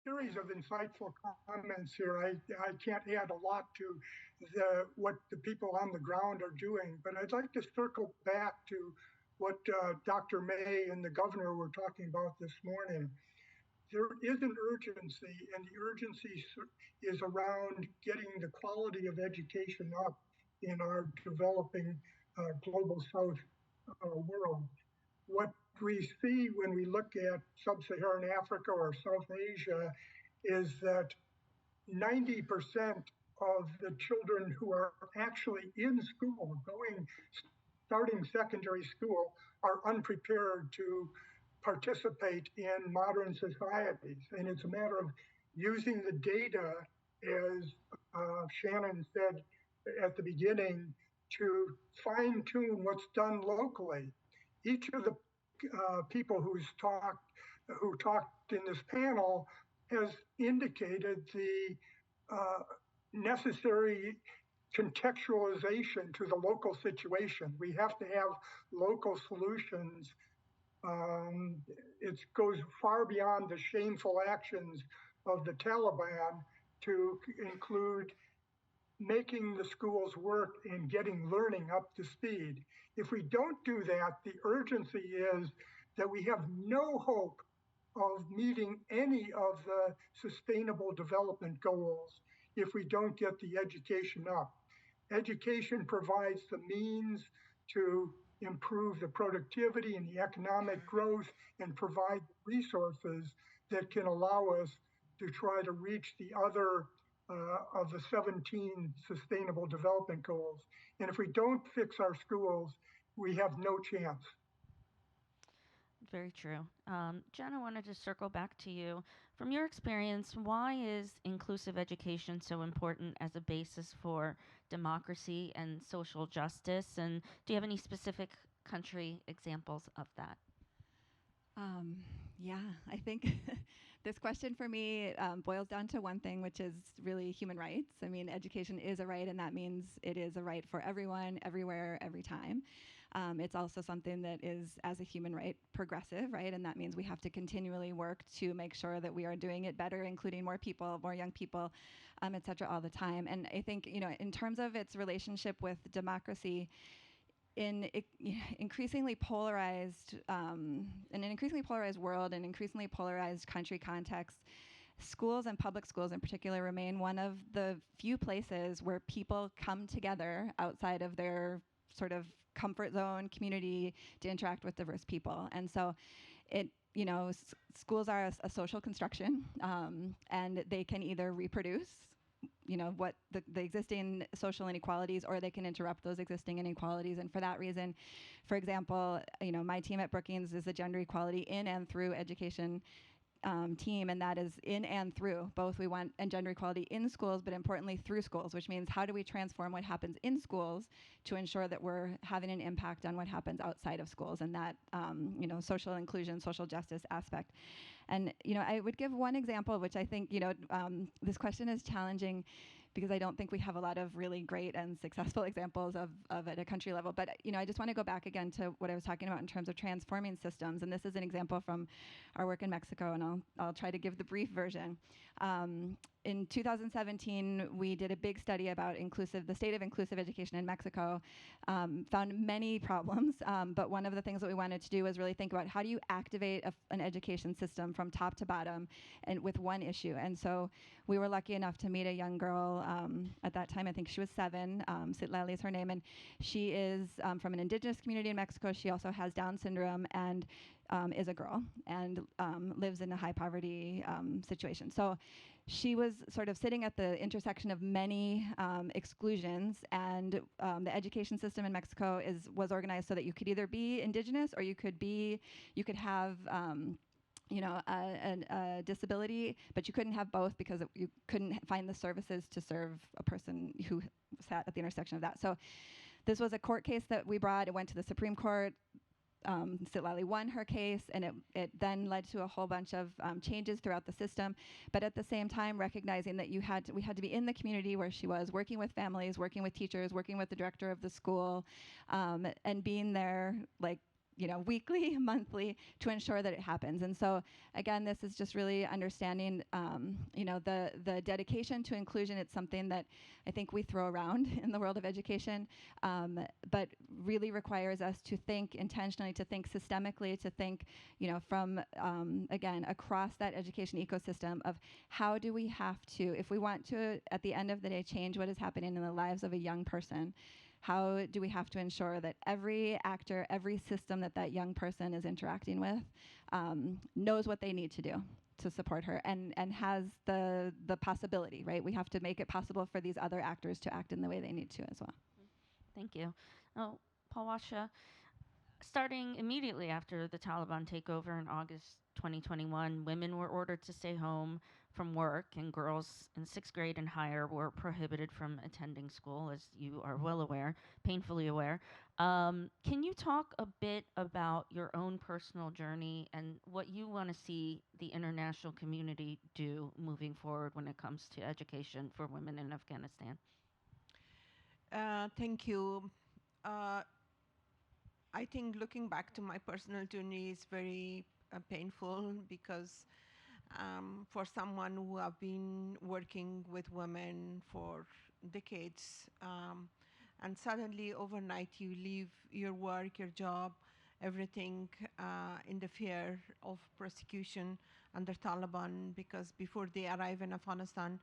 series of insightful comments here, I can't add a lot to what the people on the ground are doing, but I'd like to circle back to what Dr. May and the governor were talking about this morning. There is an urgency, and the urgency is around getting the quality of education up in our developing global South world. What we see when we look at sub-Saharan Africa or South Asia is that 90% of the children who are actually in school, starting secondary school, are unprepared to participate in modern societies. And it's a matter of using the data, as Shannon said at the beginning, to fine tune what's done locally. Each of the people who talked in this panel has indicated the necessary contextualization to the local situation. We have to have local solutions. It goes far beyond the shameful actions of the Taliban to include making the schools work and getting learning up to speed. If we don't do that, the urgency is that we have no hope of meeting any of the sustainable development goals if we don't get the education up. Education provides the means to improve the productivity and the economic growth and provide resources that can allow us to try to reach the other of the 17 sustainable development goals. And if we don't fix our schools, we have no chance. Very true. Jen, I wanted to circle back to you. From your experience, why is inclusive education so important as a basis for democracy and social justice? And do you have any specific country examples of that? Yeah, I think this question for me boils down to one thing, which is really human rights. I mean, education is a right, and that means it is a right for everyone, everywhere, every time. It's also something that is, as a human right, progressive, right? And that means we have to continually work to make sure that we are doing it better, including more people, more young people, et cetera, all the time. And I think, in terms of its relationship with democracy, in increasingly polarized, in an increasingly polarized world and increasingly polarized country context, schools and public schools in particular remain one of the few places where people come together outside of their sort of comfort zone community to interact with diverse people. And so schools are a social construction, and they can either reproduce what the existing social inequalities, or they can interrupt those existing inequalities. And for that reason, for example, my team at Brookings is a gender equality in and through education team, and that is in and through both. We want gender equality in schools, but importantly through schools, which means how do we transform what happens in schools to ensure that we're having an impact on what happens outside of schools, and that social inclusion, social justice aspect. And I would give one example, which I think this question is challenging because I don't think we have a lot of really great and successful examples of at a country level. But I just want to go back again to what I was talking about in terms of transforming systems. And this is an example from our work in Mexico, and I'll try to give the brief version. In 2017, we did a big study about the state of inclusive education in Mexico, found many problems, but one of the things that we wanted to do was really think about how do you activate an education system from top to bottom and with one issue. And so we were lucky enough to meet a young girl at that time. I think she was 7. Citlali is her name, and she is from an indigenous community in Mexico. She also has Down syndrome and is a girl and lives in a high poverty situation. So she was sort of sitting at the intersection of many exclusions, and the education system in Mexico was organized so that you could either be indigenous or you could have a disability, but you couldn't have both because you couldn't find the services to serve a person who sat at the intersection of that. So this was a court case that we brought. It went to the Supreme Court. Citlali won her case, and it then led to a whole bunch of changes throughout the system. But at the same time, recognizing that we had to be in the community where she was, working with families, working with teachers, working with the director of the school, and being there weekly, monthly, to ensure that it happens. And so again, this is just really understanding the dedication to inclusion. It's something that I think we throw around in the world of education, but really requires us to think intentionally, to think systemically, to think from again across that education ecosystem of how do we have to, if we want to at the end of the day change what is happening in the lives of a young person, how do we have to ensure that every actor, every system that young person is interacting with knows what they need to do to support her and has the possibility, right? We have to make it possible for these other actors to act in the way they need to as well. Thank you. Oh, Pawasha, starting immediately after the Taliban takeover in August 2021, women were ordered to stay home from work, and girls in 6th grade and higher were prohibited from attending school, as you are well aware, painfully aware. Can you talk a bit about your own personal journey and what you want to see the international community do moving forward when it comes to education for women in Afghanistan? Thank you. Uh, I think looking back to my personal journey is very painful because for someone who have been working with women for decades, and suddenly overnight you leave your work, your job, everything in the fear of prosecution under Taliban, because before they arrive in Afghanistan,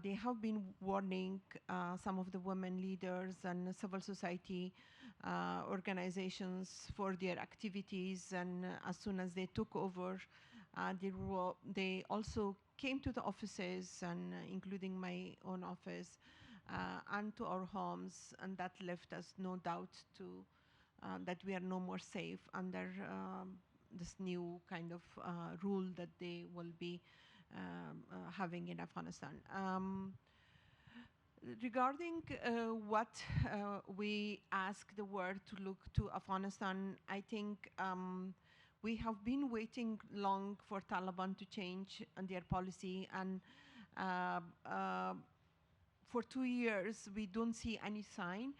they have been warning some of the women leaders and civil society organizations for their activities, and as soon as they took over, they also came to the offices, and including my own office, and to our homes, and that left us no doubt to that we are no more safe under this new kind of rule that they will be having in Afghanistan. Regarding what we ask the world to look to Afghanistan, I think we have been waiting long for Taliban to change their policy, and for 2 years we don't see any sign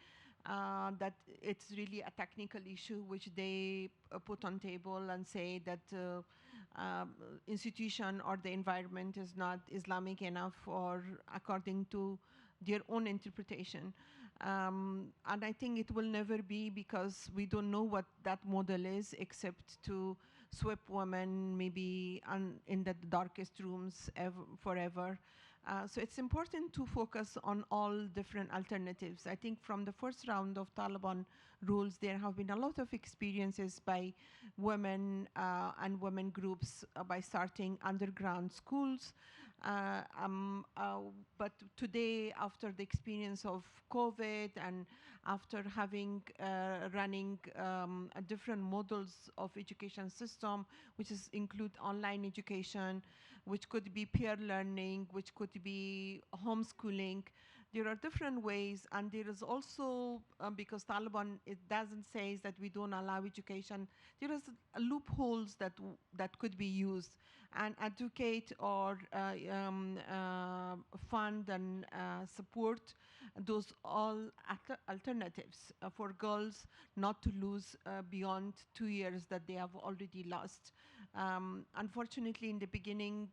that it's really a technical issue which they put on table and say that institution or the environment is not Islamic enough or according to their own interpretation. And I think it will never be, because we don't know what that model is except to sweep women maybe in the darkest rooms forever. So it's important to focus on all different alternatives. I think from the first round of Taliban rules, there have been a lot of experiences by women and women groups by starting underground schools. But today, after the experience of COVID and after having running different models of education system, which include online education, which could be peer learning, which could be homeschooling. There are different ways, and there is also, because Taliban, it doesn't say that we don't allow education, there is loopholes that could be used, and educate or fund and support those all alternatives for girls not to lose beyond 2 years that they have already lost. Unfortunately, in the beginning,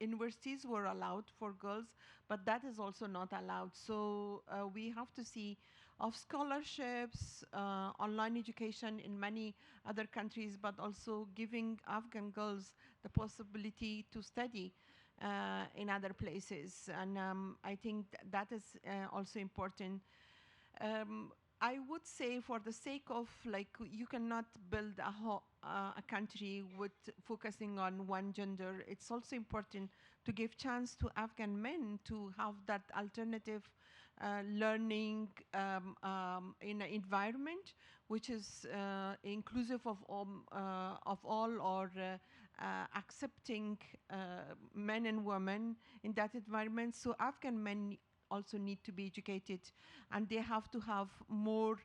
universities were allowed for girls, but that is also not allowed. So we have to see of scholarships, online education in many other countries, but also giving Afghan girls the possibility to study in other places. And I think that is also important. I would say, for the sake of, like, you cannot build a country with focusing on one gender. It's also important to give chance to Afghan men to have that alternative learning in an environment which is inclusive of all, or accepting men and women in that environment. So Afghan men also need to be educated, and they have to have more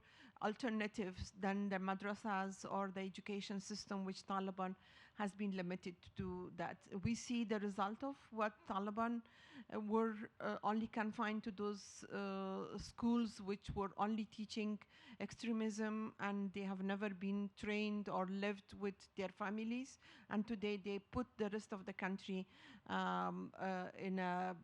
alternatives than the madrasas or the education system, which Taliban has been limited to that. We see the result of what Taliban were only confined to those schools which were only teaching extremism, and they have never been trained or lived with their families. And today they put the rest of the country in a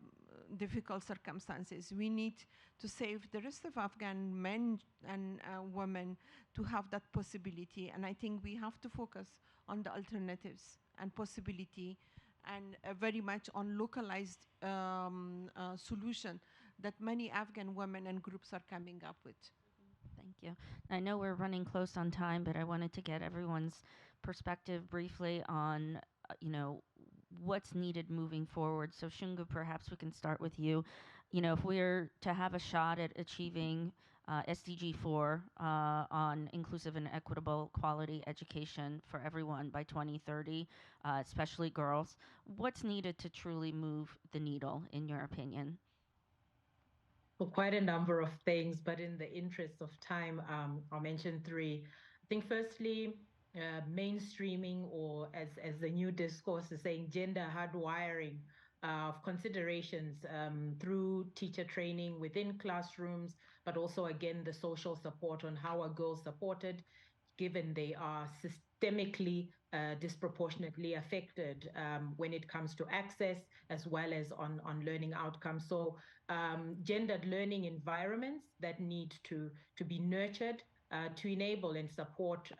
difficult circumstances. We need to save the rest of Afghan men and women to have that possibility. And I think we have to focus on the alternatives and possibility, and very much on localized solution that many Afghan women and groups are coming up with. Thank you. I know we're running close on time, but I wanted to get everyone's perspective briefly on, what's needed moving forward. So Shungu, perhaps we can start with you. If we're to have a shot at achieving SDG 4 on inclusive and equitable quality education for everyone by 2030, especially girls, what's needed to truly move the needle, in your opinion? Well, quite a number of things, but in the interest of time, I'll mention three. I think firstly, mainstreaming, or as the new discourse is saying, gender hardwiring of considerations through teacher training within classrooms, but also again the social support on how are girls supported, given they are systemically disproportionately affected when it comes to access as well as on learning outcomes. So gendered learning environments that need to be nurtured to enable and support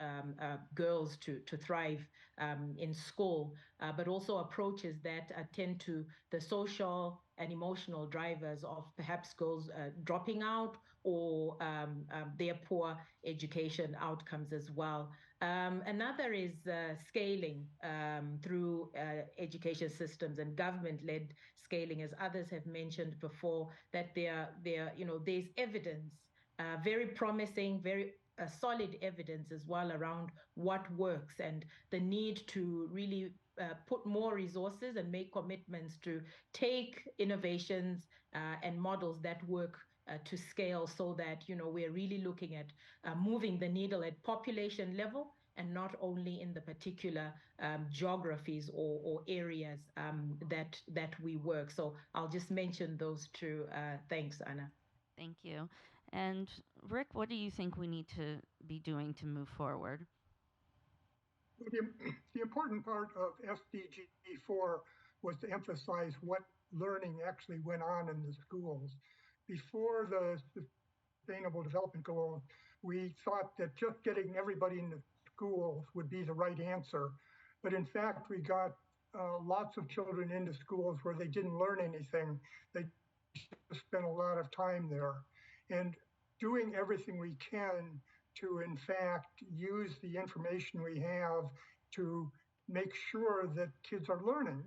girls to thrive in school, but also approaches that attend to the social and emotional drivers of perhaps girls dropping out or their poor education outcomes as well. Another is scaling through education systems and government-led scaling, as others have mentioned before, that there's evidence, very promising, very solid evidence as well around what works, and the need to really put more resources and make commitments to take innovations and models that work to scale, so that we're really looking at moving the needle at population level and not only in the particular geographies or areas that we work. So I'll just mention those two. Thanks, Anna. Thank you. And Rick, what do you think we need to be doing to move forward? The important part of SDG 4 was to emphasize what learning actually went on in the schools. Before the Sustainable Development Goals, we thought that just getting everybody in the schools would be the right answer. But in fact, we got lots of children into schools where they didn't learn anything. They spent a lot of time there. And doing everything we can to, in fact, use the information we have to make sure that kids are learning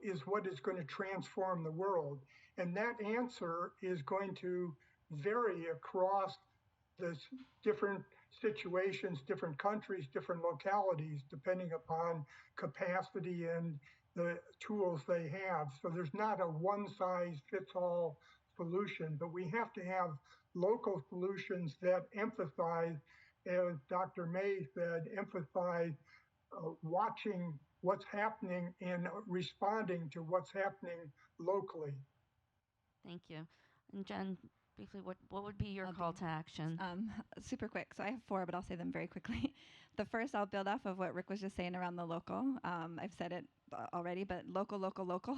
is what is going to transform the world. And that answer is going to vary across the different situations, different countries, different localities, depending upon capacity and the tools they have. So there's not a one-size-fits-all solution, but we have to have local solutions that emphasize, as Dr. May said, emphasize watching what's happening and responding to what's happening locally. Thank you. And Jen, briefly, what would be your call to action? Super quick. So I have four, but I'll say them very quickly. The first, I'll build off of what Rick was just saying around the local. I've said it already, but local, local, local.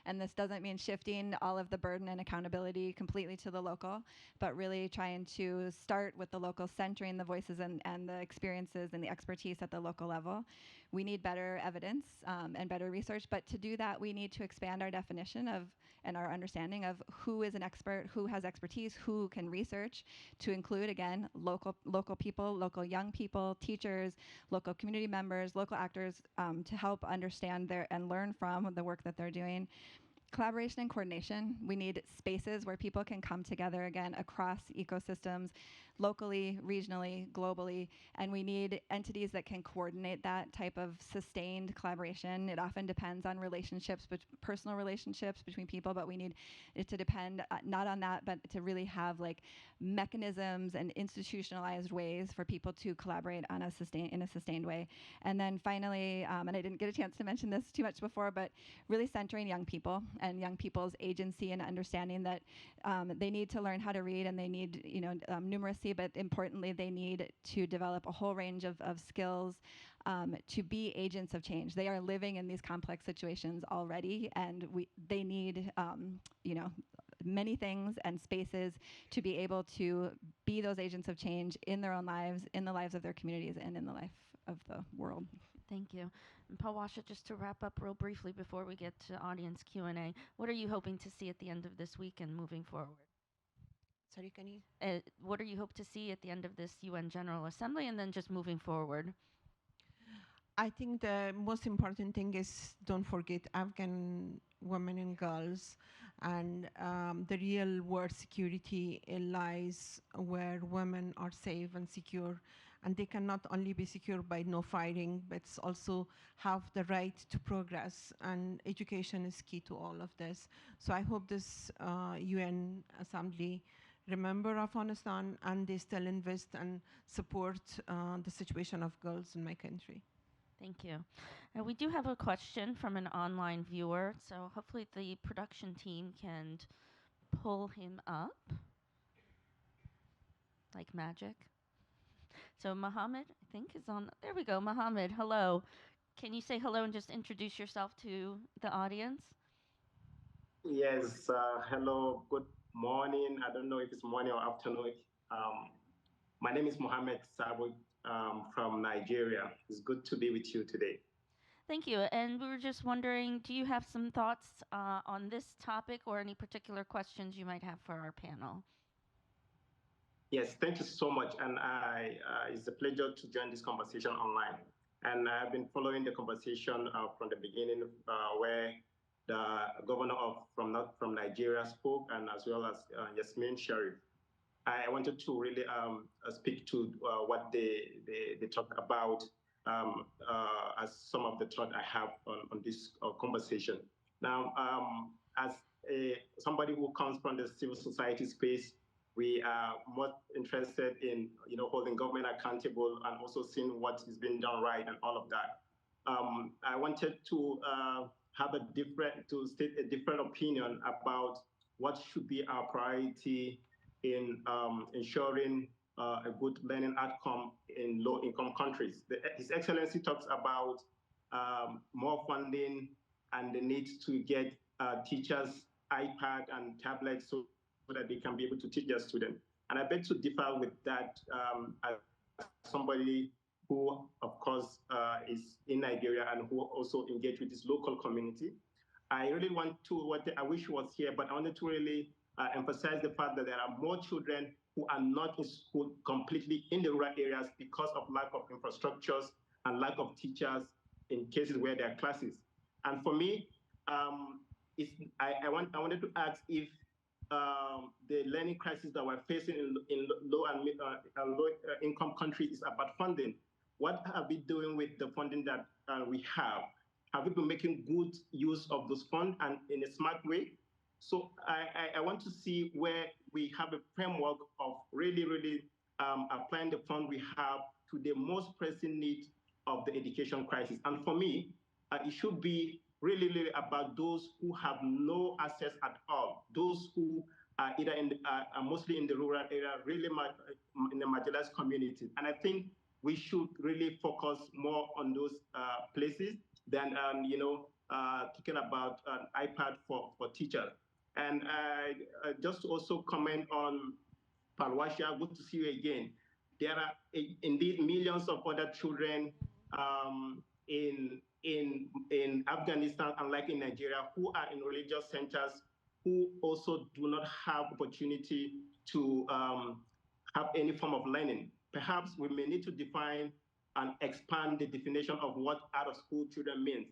And this doesn't mean shifting all of the burden and accountability completely to the local, but really trying to start with the local, centering the voices and the experiences and the expertise at the local level. We need better evidence and better research, but to do that, we need to expand our definition of and our understanding of who is an expert, who has expertise, who can research, to include, again, local people, local young people, teachers, local community members, local actors, to help understand and learn from the work that they're doing. Collaboration and coordination. We need spaces where people can come together, again, across ecosystems, locally, regionally, globally, and we need entities that can coordinate that type of sustained collaboration. It often depends on relationships, personal relationships between people, but we need it to depend not on that, but to really have like mechanisms and institutionalized ways for people to collaborate in a sustained way. And then finally, and I didn't get a chance to mention this too much before, but really centering young people and young people's agency and understanding that they need to learn how to read, and they need numeracy, but importantly, they need to develop a whole range of skills to be agents of change. They are living in these complex situations already, and they need many things and spaces to be able to be those agents of change in their own lives, in the lives of their communities, and in the life of the world. Thank you. And Pawasha, just to wrap up real briefly before we get to audience Q&A, what are you hoping to see at the end of this week and moving forward? Sorry, can you? What do you hope to see at the end of this UN General Assembly and then just moving forward? I think the most important thing is don't forget Afghan women and girls, and the real world security lies where women are safe and secure, and they cannot only be secure by no fighting, but also have the right to progress, and education is key to all of this. So I hope this UN Assembly remember Afghanistan, and they still invest and support the situation of girls in my country. Thank you. We do have a question from an online viewer, so hopefully the production team can pull him up like magic. So Mohammed, I think, is on. There we go. Mohammed, hello. Can you say hello and just introduce yourself to the audience? Yes, hello, good morning. I don't know if it's morning or afternoon. Um, my name is Mohammed Sabo from Nigeria. It's good to be with you today. Thank you. And we were just wondering, do you have some thoughts on this topic or any particular questions you might have for our panel? Yes, thank you so much. And it's a pleasure to join this conversation online. And I've been following the conversation from the beginning where the governor from Nigeria spoke, and as well as Yasmin Sharif. I wanted to really speak to what they talk about as some of the thought I have on this conversation. Now, as somebody who comes from the civil society space, we are more interested in holding government accountable and also seeing what is being done right and all of that. I wanted to state a different opinion about what should be our priority in ensuring a good learning outcome in low-income countries. His Excellency talks about more funding and the need to get teachers iPad and tablets so that they can be able to teach their students. And I beg to differ with that as somebody who, of course, is in Nigeria and who also engage with this local community. I really want to, I wish was here, but I wanted to really emphasize the fact that there are more children who are not in school completely in the rural areas because of lack of infrastructures and lack of teachers in cases where there are classes. And for me, I wanted to ask if the learning crisis that we're facing in low and low income countries is about funding. What are we doing with the funding that we have? Have we been making good use of those funds and in a smart way? So I want to see where we have a framework of really applying the fund we have to the most pressing need of the education crisis. And for me, it should be really about those who have no access at all, those who are either are mostly in the rural area, really in the marginalized communities. And I think we should really focus more on those places than talking about an iPad for teachers. And just to also comment on Palwasha, good to see you again. There are indeed millions of other children in Afghanistan, unlike in Nigeria, who are in religious centers, who also do not have opportunity to have any form of learning. Perhaps we may need to define and expand the definition of what out-of-school children means.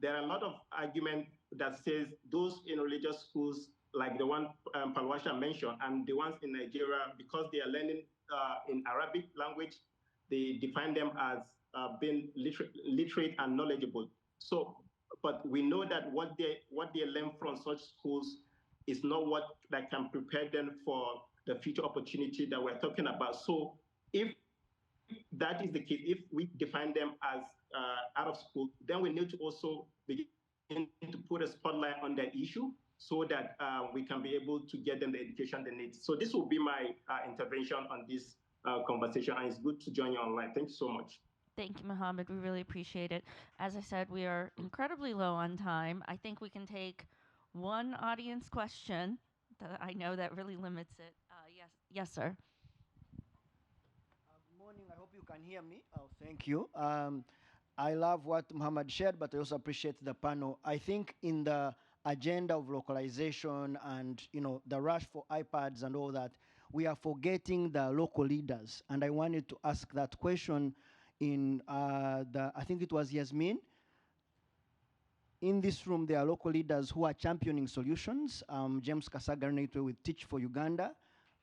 There are a lot of argument that says those in religious schools, like the one Palwasha mentioned, and the ones in Nigeria, because they are learning in Arabic language, they define them as being literate and knowledgeable. So, but we know that what they learn from such schools is not what that can prepare them for the future opportunity that we're talking about. So, if that is the case, if we define them as out of school, then we need to also begin to put a spotlight on that issue so that we can be able to get them the education they need. So this will be my intervention on this conversation, and it's good to join you online. Thank you so much. Thank you, Mohammed. We really appreciate it. As I said, we are incredibly low on time. I think we can take one audience question. I know that really limits it. Yes, sir. Good morning. I hope you can hear me. Oh, thank you. I love what Muhammad shared, but I also appreciate the panel. I think in the agenda of localization and the rush for iPads and all that, we are forgetting the local leaders. And I wanted to ask that question in I think it was Yasmin. In this room, there are local leaders who are championing solutions. James Kasagarnetwe with Teach for Uganda,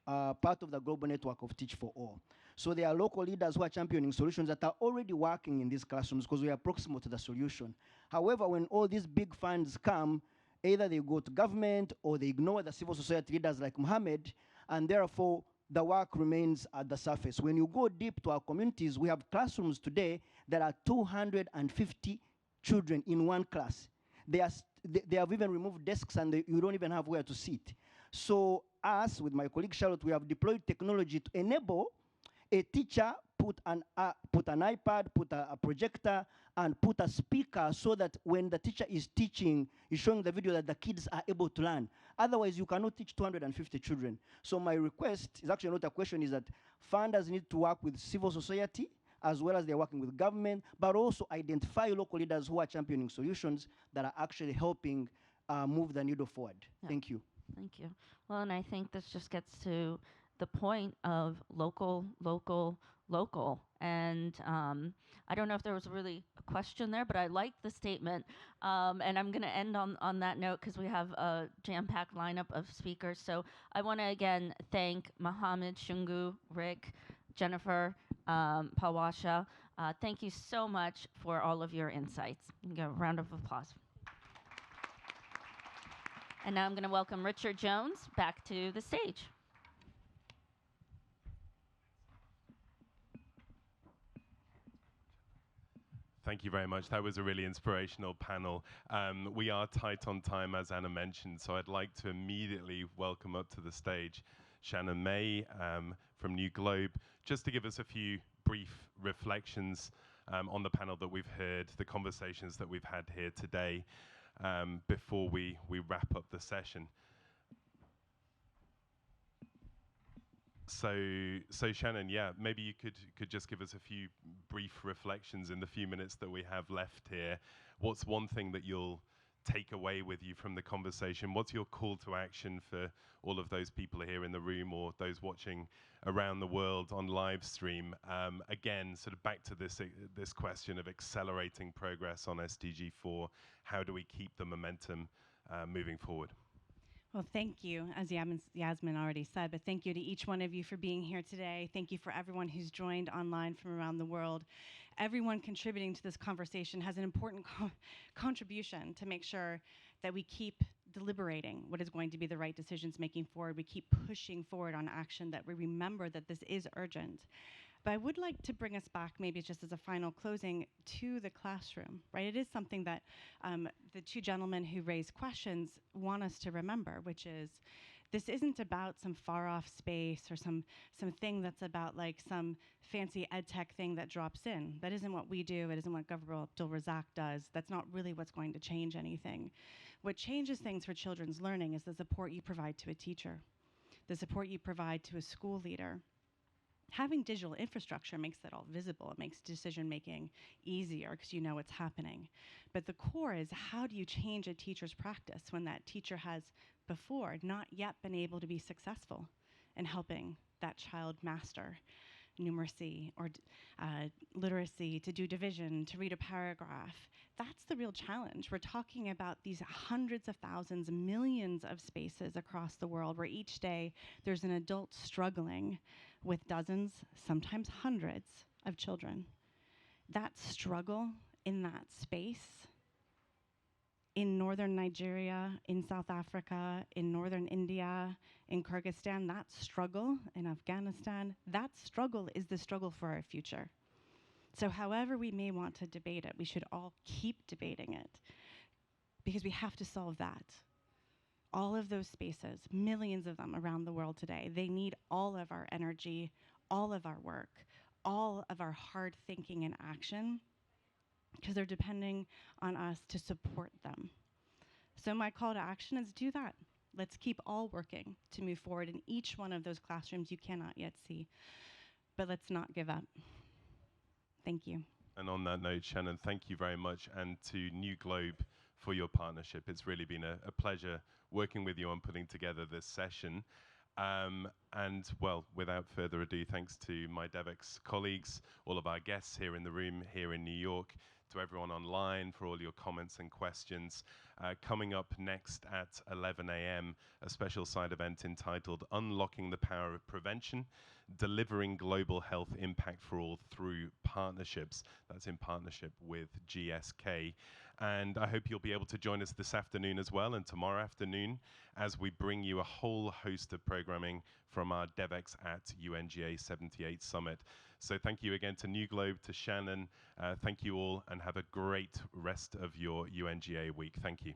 part of the global network of Teach for All. So there are local leaders who are championing solutions that are already working in these classrooms because we are proximal to the solution. However, when all these big funds come, either they go to government or they ignore the civil society leaders like Mohammed, and therefore the work remains at the surface. When you go deep to our communities, we have classrooms today that are 250 children in one class. They have even removed desks and you don't even have where to sit. So us, with my colleague Charlotte, we have deployed technology to enable a teacher put an iPad, put a projector, and put a speaker so that when the teacher is teaching, is showing the video that the kids are able to learn. Otherwise, you cannot teach 250 children. So my request is actually not a question, is that funders need to work with civil society as well as they're working with government, but also identify local leaders who are championing solutions that are actually helping move the needle forward. Yeah. Thank you. Thank you. Well, and I think this just gets to the point of local, local, local. And I don't know if there was really a question there, but I like the statement. And I'm going to end on that note because we have a jam-packed lineup of speakers. So I want to again thank Mohammed, Shungu, Rick, Jennifer, Pawasha. Thank you so much for all of your insights. You can give a round of applause. And now I'm going to welcome Richard Jones back to the stage. Thank you very much. That was a really inspirational panel. We are tight on time, as Anna mentioned, so I'd like to immediately welcome up to the stage Shannon May from NewGlobe, just to give us a few brief reflections on the panel that we've heard, the conversations that we've had here today, before we wrap up the session. So Shannon, yeah, maybe you could just give us a few brief reflections in the few minutes that we have left here. What's one thing that you'll take away with you from the conversation? What's your call to action for all of those people here in the room or those watching around the world on live stream? Again, sort of back to this question of accelerating progress on SDG 4. How do we keep the momentum moving forward? Well, thank you, as Yasmin already said, but thank you to each one of you for being here today. Thank you for everyone who's joined online from around the world. Everyone contributing to this conversation has an important contribution to make sure that we keep deliberating what is going to be the right decisions making forward. We keep pushing forward on action, that we remember that this is urgent. But I would like to bring us back, maybe just as a final closing, to the classroom, right? It is something that the two gentlemen who raised questions want us to remember, which is this isn't about some far off space or some thing that's about like some fancy ed tech thing that drops in. That isn't what we do. It isn't what Governor Abdul Razak does. That's not really what's going to change anything. What changes things for children's learning is the support you provide to a teacher, the support you provide to a school leader. Having digital infrastructure makes that all visible. It makes decision making easier because you know what's happening. But the core is, how do you change a teacher's practice when that teacher has before not yet been able to be successful in helping that child master numeracy or literacy, to do division, to read a paragraph? That's the real challenge. We're talking about these hundreds of thousands, millions of spaces across the world where each day there's an adult struggling with dozens, sometimes hundreds of children. That struggle in that space, in northern Nigeria, in South Africa, in northern India, in Kyrgyzstan, that struggle in Afghanistan, that struggle is the struggle for our future. So however we may want to debate it, we should all keep debating it because we have to solve that. All of those spaces, millions of them around the world today, they need all of our energy, all of our work, all of our hard thinking and action, because they're depending on us to support them. So my call to action is do that. Let's keep all working to move forward in each one of those classrooms you cannot yet see. But let's not give up. Thank you. And on that note, Shannon, thank you very much, and to NewGlobe for your partnership. It's really been a pleasure working with you on putting together this session. And well, without further ado, thanks to my Devex colleagues, all of our guests here in the room here in New York, to everyone online for all your comments and questions. Coming up next at 11 a.m., a special side event entitled Unlocking the Power of Prevention, Delivering Global Health Impact for All Through Partnerships. That's in partnership with GSK. And I hope you'll be able to join us this afternoon as well, and tomorrow afternoon, as we bring you a whole host of programming from our Devex at UNGA 78 Summit. So thank you again to NewGlobe, to Shannon. Thank you all, and have a great rest of your UNGA week. Thank you.